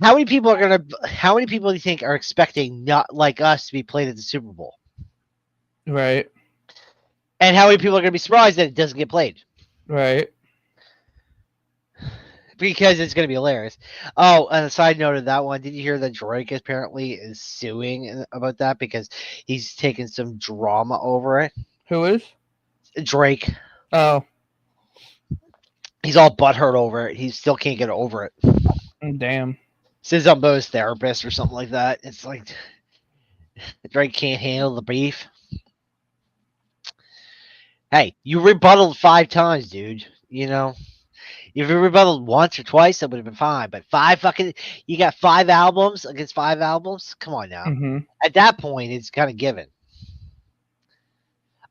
How many people are gonna? How many people do you think are expecting not like us to be played at the Super Bowl? Right. And how many people are gonna be surprised that it doesn't get played? Right. Because it's gonna be hilarious. Oh, and a side note of that one, did you hear that Drake apparently is suing about that because he's taken some drama over it? Who is? Drake. Oh, He's all butthurt over it. He still can't get over it. damn. Says something about his therapist or something like that. It's like Drake can't handle the beef. Hey, you rebutted 5 times, dude. You know, if you rebutted once or twice, that would have been fine. But you got 5 albums against 5 albums. Come on now. Mm-hmm. At that point, it's kind of given.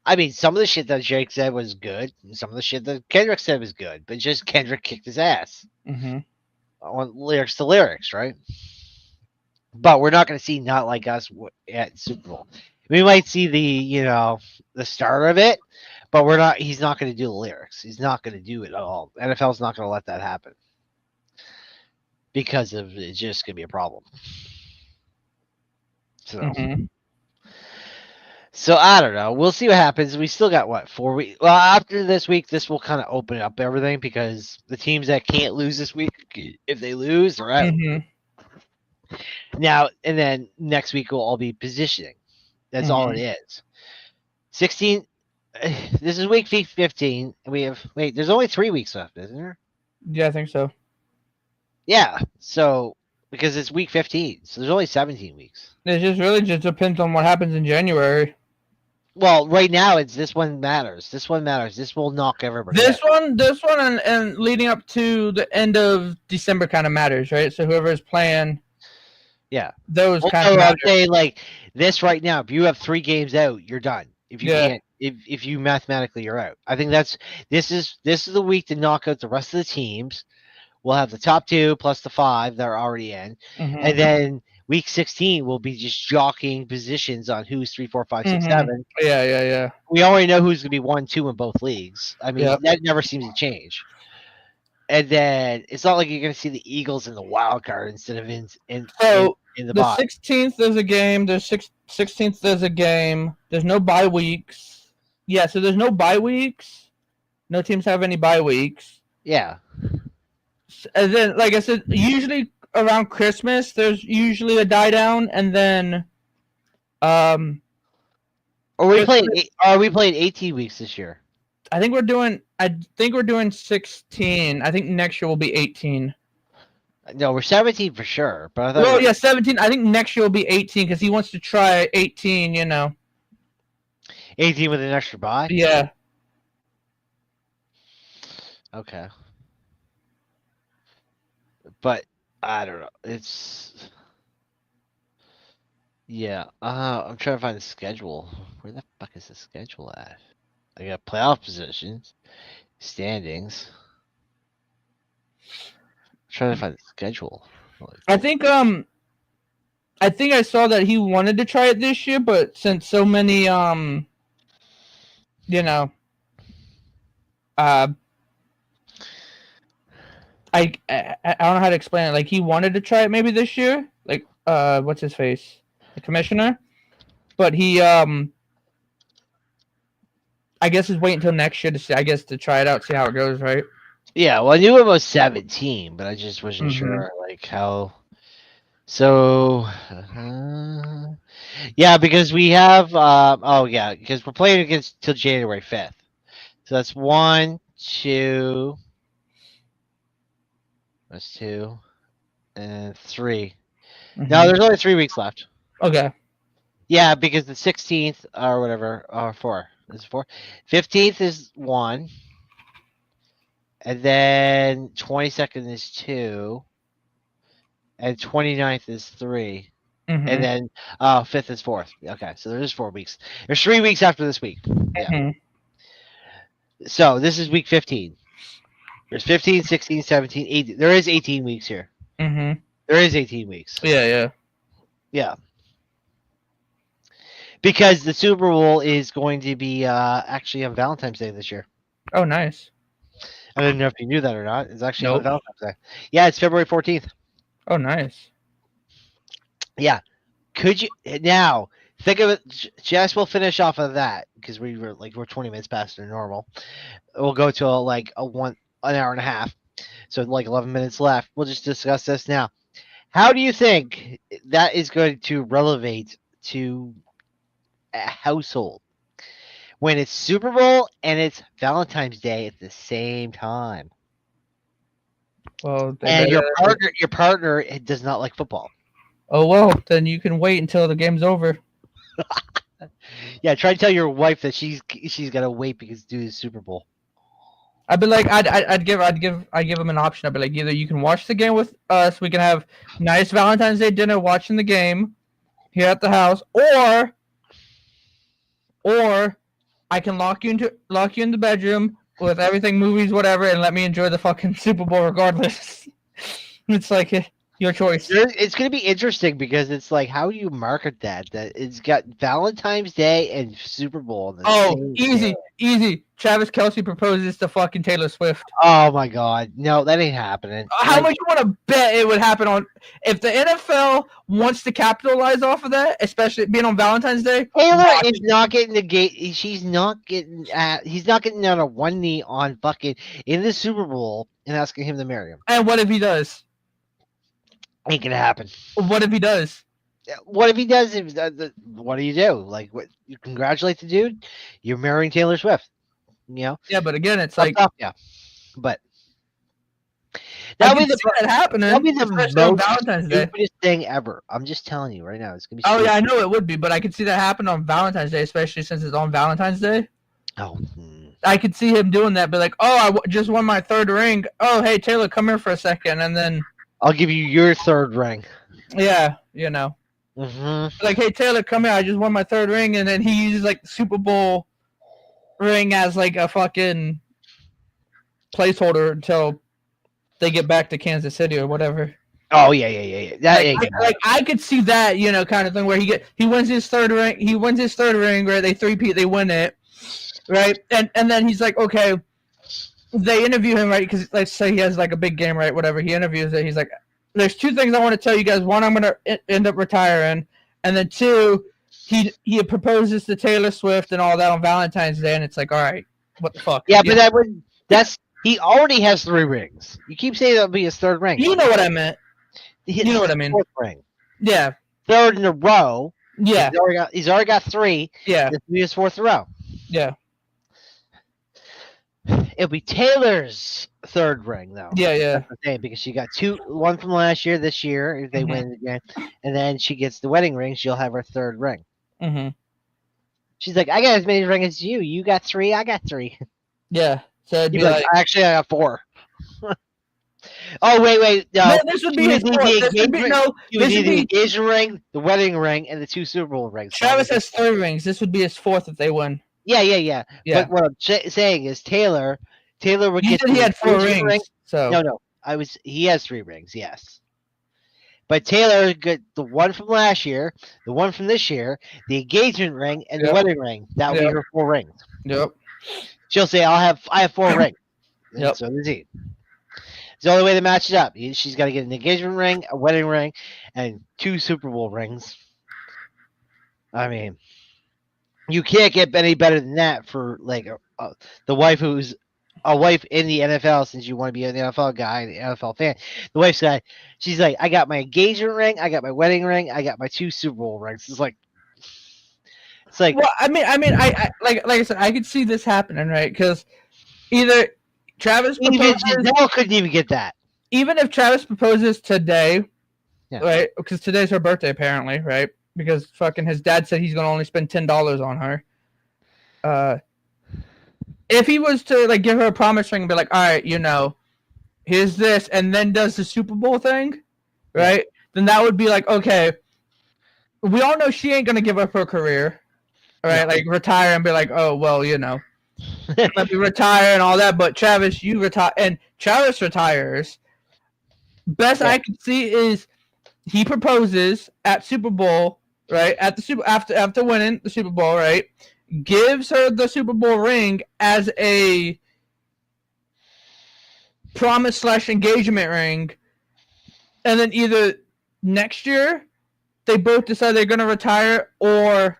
I mean, some of the shit that Drake said was good, and some of the shit that Kendrick said was good, but just Kendrick kicked his ass Mm-hmm. on lyrics to lyrics, right? But we're not going to see Not Like Us at Super Bowl. We might see the start of it, but we're not. He's not going to do the lyrics. He's not going to do it at all. NFL's not going to let that happen because of it's just going to be a problem. So, so I don't know. We'll see what happens. We still got what 4 weeks. Well, after this week, this will kind of open up everything because the teams that can't lose this week, if they lose, they're out. Now and then next week will all be positioning. That's all it is. 16. This is week 15. And we have there's only 3 weeks left, isn't there? Yeah, I think so. Yeah. So because it's week 15, so there's only 17 weeks. It just really just depends on what happens in January. Well, right now it's this one matters. This one matters. This will knock everybody. This one, and leading up to the end of December kind of matters, right? So whoever is playing, yeah, those kind of matter. Say like this right now. If you have 3 games out, you're done. If you can't, if you mathematically you're out. I think this is the week to knock out the rest of the teams. We'll have the top 2 plus the 5 that are already in, and then week 16 will be just jockeying positions on who's 3, 4, 5, 6, 7. Yeah. We already know who's gonna be 1, 2 in both leagues. I mean, that never seems to change. And then it's not like you're gonna see the Eagles in the wild card instead of in the bot. 16th there's a game. There's 16th there's a game. There's no bye weeks. Yeah, so there's no bye weeks. No teams have any bye weeks. Yeah. And then, like I said, usually around Christmas, there's usually a die down, and then, Are we playing 18 weeks this year? I think we're doing 16. I think next year will be 18. No, we're 17 for sure. But I thought 17. I think next year will be 18 because he wants to try 18. 18 with an extra bye. Yeah. Okay. But I don't know. It's I'm trying to find the schedule. Where the fuck is the schedule at? I got playoff positions, standings. I'm trying to find the schedule. I think I saw that he wanted to try it this year, but since so many I don't know how to explain it. Like he wanted to try it maybe this year. Like what's his face? The commissioner. But he I guess is waiting until next year to try it out, see how it goes, right? Yeah, well I knew it was 17, but I just wasn't sure like how so yeah, because we have because we're playing against till January 5th. So that's 1, 2. That's 2 and 3. No, there's only 3 weeks left. Okay. Yeah, because the 16th or whatever, or 4. This is 4. 15th is 1. And then 22nd is 2. And 29th is 3. And then 5th is 4th. Okay, so there's 4 weeks. There's 3 weeks after this week. Yeah. So this is week 15. There's 15, 16, 17, 18. There is 18 weeks here. There is 18 weeks. Yeah. Yeah. because the Super Bowl is going to be actually on Valentine's Day this year. Oh, nice. I don't know if you knew that or not. It's actually on Nope. Valentine's Day. Yeah, it's February 14th. Oh, nice. Yeah. Could you now think of it? Jess will finish off of that because we're 20 minutes past the normal. We'll go to an hour and a half. So like 11 minutes left. We'll just discuss this now. How do you think that is going to relevate to a household when it's Super Bowl and it's Valentine's Day at the same time? Well, And your partner does not like football. Oh well, then you can wait until the game's over. Yeah, try to tell your wife that she's got to wait because due to the Super Bowl. I'd be like, I'd give them an option. I'd be like, either you can watch the game with us, we can have nice Valentine's Day dinner watching the game here at the house, or I can lock you in the bedroom with everything, movies, whatever, and let me enjoy the fucking Super Bowl regardless. It's like your choice. It's going to be interesting because it's like, how do you market that? That it's got Valentine's Day and Super Bowl. On the same day. Easy. Travis Kelce proposes to fucking Taylor Swift. Oh my God, no, that ain't happening. How much you want to bet it would happen on if the NFL wants to capitalize off of that, especially being on Valentine's Day? Taylor is not getting the gate. He's not getting. He's not getting down on one knee on fucking in the Super Bowl and asking him to marry him. And what if he does? Ain't gonna happen. What if he does? What if he does? What do you do? Like, what? You congratulate the dude? You're marrying Taylor Swift. You know? Yeah, but again, it's like yeah, but that'll be that happening. That'll be the most Valentine's Day stupidest thing ever. I'm just telling you right now, it's gonna be. Oh yeah, I know it would be, but I could see that happen on Valentine's Day, especially since it's on Valentine's Day. Oh. I could see him doing that, be like, "Oh, I just won my third ring. Oh, hey Taylor, come here for a second, and then I'll give you your third ring." Yeah, you know. Mm-hmm. Like, hey Taylor, come here. I just won my third ring, and then he uses like the Super Bowl ring as like a fucking placeholder until they get back to Kansas City or whatever. Oh yeah. That I could see that, you know, kind of thing where he wins his third ring. He wins his third ring, right? They three-peat, they win it, right? And then he's like, okay. They interview him, right? Because let's say he has like a big game, right? Whatever. He interviews it. He's like, "There's two things I want to tell you guys. One, I'm gonna end up retiring, and then two, he proposes to Taylor Swift and all that on Valentine's Day." And it's like, all right, what the fuck? Yeah, but he already has 3 rings. You keep saying that'll be his third ring. You know what I meant. You know what I mean. 4th ring. Yeah. 3rd in a row. Yeah. He's already got 3. Yeah. This will be his 4th in a row. Yeah. It'll be Taylor's 3rd ring, though. Yeah. That's the thing, because she got 2, one from last year, this year, if they win again, and then she gets the wedding ring. She'll have her 3rd ring. Mm-hmm. She's like, I got as many rings as you. You got 3. I got 3. Yeah. So it'd be like, actually, I got 4. Oh wait! No, this would be his 4th. This would be the engagement ring, the wedding ring, and the 2 Super Bowl rings. Travis has 3 rings. This would be his 4th if they win. Yeah. But what I'm saying is Taylor would get. He had 4 rings. Ring. So no. He has 3 rings. Yes. But Taylor got the one from last year, the one from this year, the engagement ring, and the wedding ring. That would be her 4 rings. Yep. She'll say, I have 4 rings. Yep. So does he. It's the only way to match it up. She's got to get an engagement ring, a wedding ring, and 2 Super Bowl rings. I mean, you can't get any better than that for like the wife who's a wife in the NFL, since you want to be an NFL guy, an NFL fan. The wife's got, she's like, I got my engagement ring, I got my wedding ring, I got my 2 Super Bowl rings. It's like. Well, I mean, I like I said, I could see this happening, right? Because either Travis Giselle couldn't even get that. Even if Travis proposes today, right? Because today's her birthday, apparently, right? Because fucking his dad said he's gonna only spend $10 on her. If he was to like give her a promise ring and be like, all right, you know, here's this, and then does the Super Bowl thing, right? Then that would be like, okay, we all know she ain't gonna give up her career. Right, like retire and be like, oh well, you know, let me retire and all that. But Travis, you retire, and Travis retires. Best I could see is he proposes at Super Bowl, right, at the after winning the Super Bowl, right, gives her the Super Bowl ring as a promise/engagement ring, and then either next year they both decide they're going to retire, or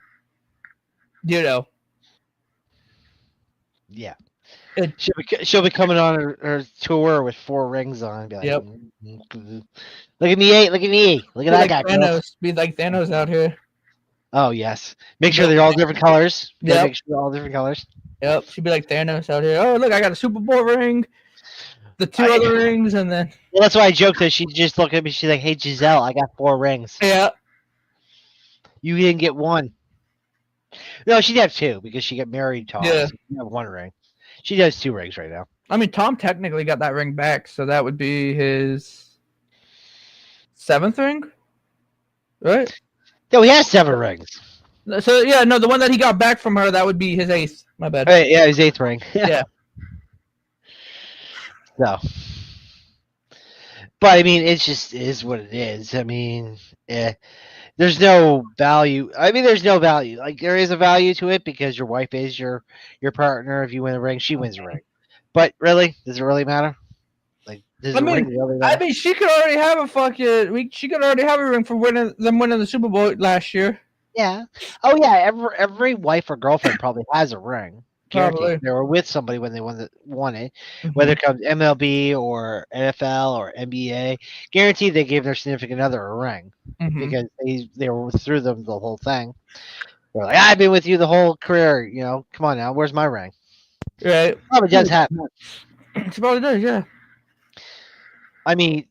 you know, Yeah. it, She'll be coming on her tour with 4 rings on and be like, yep, look at me, look at me, look at be that like guy, girls. Thanos, be like Thanos out here. Oh yes, make She'd be sure like, they're all different colors. Gotta yep, make sure they're all different colors. yep, she'd be like Thanos out here. Oh, look, I got a Super Bowl ring, the 2 I, other rings, and then well, that's why I joked that she just looked at me. She's like, "Hey Giselle, I got 4 rings. yeah, You didn't get one." No, she'd have 2 because she got married. Tom, yeah. so she have 1 ring. She does 2 rings right now. I mean, Tom technically got that ring back, so that would be his 7th ring, right? No, he has 7 rings. So yeah, no, the one that he got back from her, that would be his 8th. My bad. Right, yeah, his 8th ring. Yeah. So, but I mean, it's just is what it is. I mean, there's no value. I mean, there's no value. Like there is a value to it because your wife is your partner. If you win a ring, she wins a ring. But really, does it really matter? Like, does I a mean, ring really matter? she could already have a fucking. She could already have a ring for winning the Super Bowl last year. Yeah. Oh yeah. Every wife or girlfriend probably has a ring. Guaranteed. Probably. They were with somebody when they won it, Mm-hmm. whether it comes MLB or NFL or NBA. Guaranteed they gave their significant other a ring because they were through them the whole thing. They're like, I've been with you the whole career. You know, come on now, where's my ring? Right. Probably does happen. It probably does. Yeah. I mean,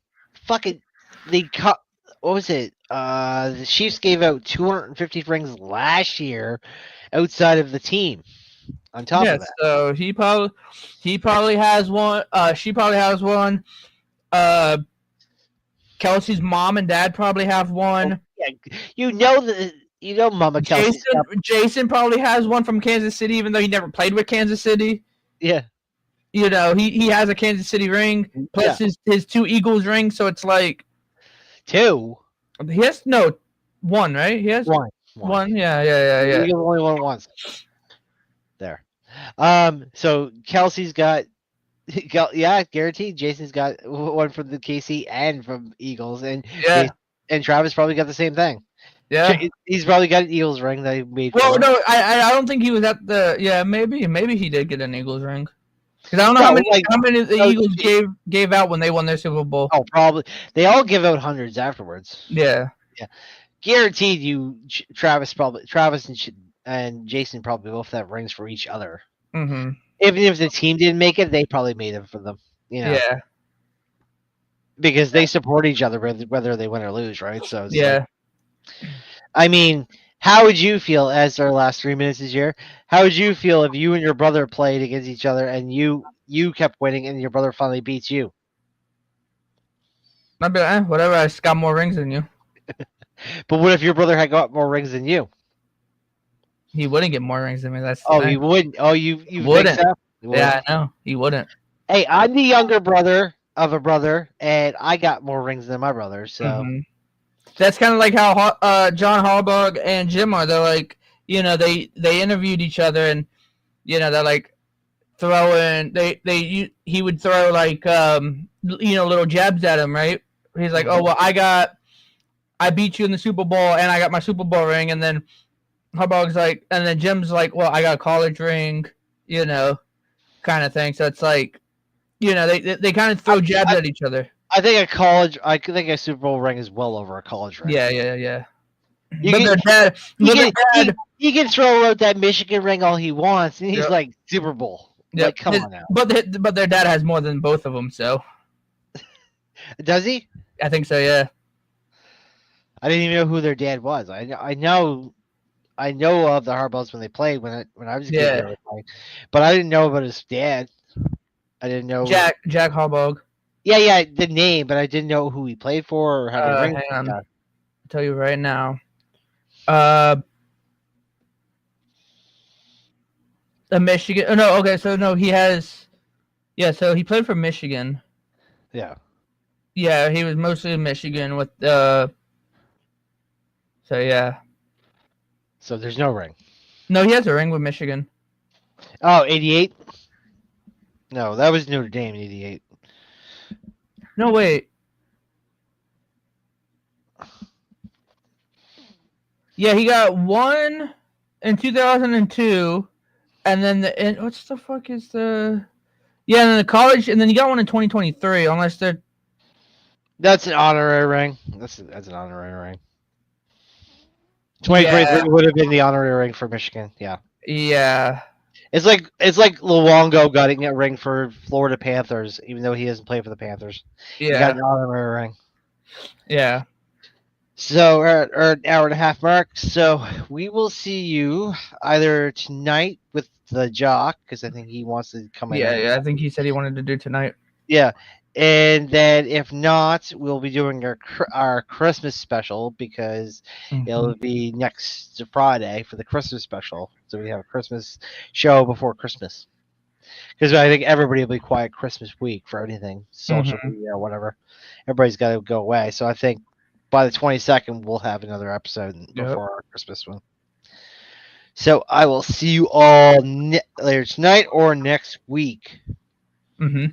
fucking what was it? The Chiefs gave out 250 rings last year outside of the team. On top of that, so he probably has one. She probably has one. Kelsey's mom and dad probably have one. yeah, Mama Kelsey. Jason probably has one from Kansas City, even though he never played with Kansas City. Yeah. You know, he has a Kansas City ring, plus his 2 Eagles rings, so it's like 2. He has one, right? He has one. Yeah. He only won once. There. So Kelsey's got guaranteed. Jason's got one from the KC and from Eagles, and Travis probably got the same thing. Yeah, he's probably got an Eagles ring that he made. Well, no, I don't think he was at the. Yeah, maybe he did get an Eagles ring. Because I don't know how many the Eagles gave out when they won their Super Bowl. Oh, probably they all give out hundreds afterwards. Yeah. Guaranteed, Travis and Jason probably both have rings for each other. Mm-hmm. Even if the team didn't make it, they probably made them for them. You know? Yeah. Because they support each other whether they win or lose, right? So yeah. I mean, how would you feel as our last 3 minutes is here? How would you feel if you and your brother played against each other and you kept winning and your brother finally beats you? I'd be like, whatever. I just got more rings than you. But what if your brother had got more rings than you? He wouldn't get more rings than me. That's he wouldn't. Oh, you wouldn't. Yeah, I know. He wouldn't. Hey, I'm the younger brother of a brother, and I got more rings than my brother. So that's kind of like how John Harbaugh and Jim are. They're like, they interviewed each other, and they're like throwing. He would throw like little jabs at him, right? He's like, oh well, I beat you in the Super Bowl, and I got my Super Bowl ring, and then Harbaugh's like, and then Jim's like, well, I got a college ring, kind of thing. So it's like, they kind of throw jabs at each other. I think a Super Bowl ring is well over a college ring. Yeah. He can throw out that Michigan ring all he wants, and he's like Super Bowl. Yep. Like, come on now. But their dad has more than both of them, so. Does he? I think so. Yeah. I didn't even know who their dad was. I know of the Harbaughs when they played when I was a kid. Yeah. But I didn't know about his dad. I didn't know Jack Harbaugh. Yeah, the name, but I didn't know who he played for or how to ring. Hang on. I'll tell you right now. Michigan. Oh, no, okay, so no, he has. Yeah, so he played for Michigan. Yeah. Yeah, he was mostly in Michigan with. So yeah. So there's no ring. No, he has a ring with Michigan. Oh, 88? No, that was Notre Dame in 88. No, wait. Yeah, he got one in 2002, and then what's the fuck is the? Yeah, and then the college, and then he got one in 2023. Unless they're That's an honorary ring. That's an honorary ring. yeah, 2023 would have been the honorary ring for Michigan. Yeah. yeah, It's like Luongo getting a ring for Florida Panthers, even though he doesn't play for the Panthers. He got yeah, an honorary ring. yeah, So we're at an hour and a half mark. So we will see you either tonight with the jock, because I think he wants to come in. yeah. I think he said he wanted to do tonight. Yeah. And then if not, we'll be doing our Christmas special, because it'll be next Friday for the Christmas special. So we have a Christmas show before Christmas. Because I think everybody will be quiet Christmas week for anything, social media or whatever. Everybody's got to go away. So I think by the 22nd, we'll have another episode before our Christmas one. So I will see you all later tonight or next week. Mm-hmm.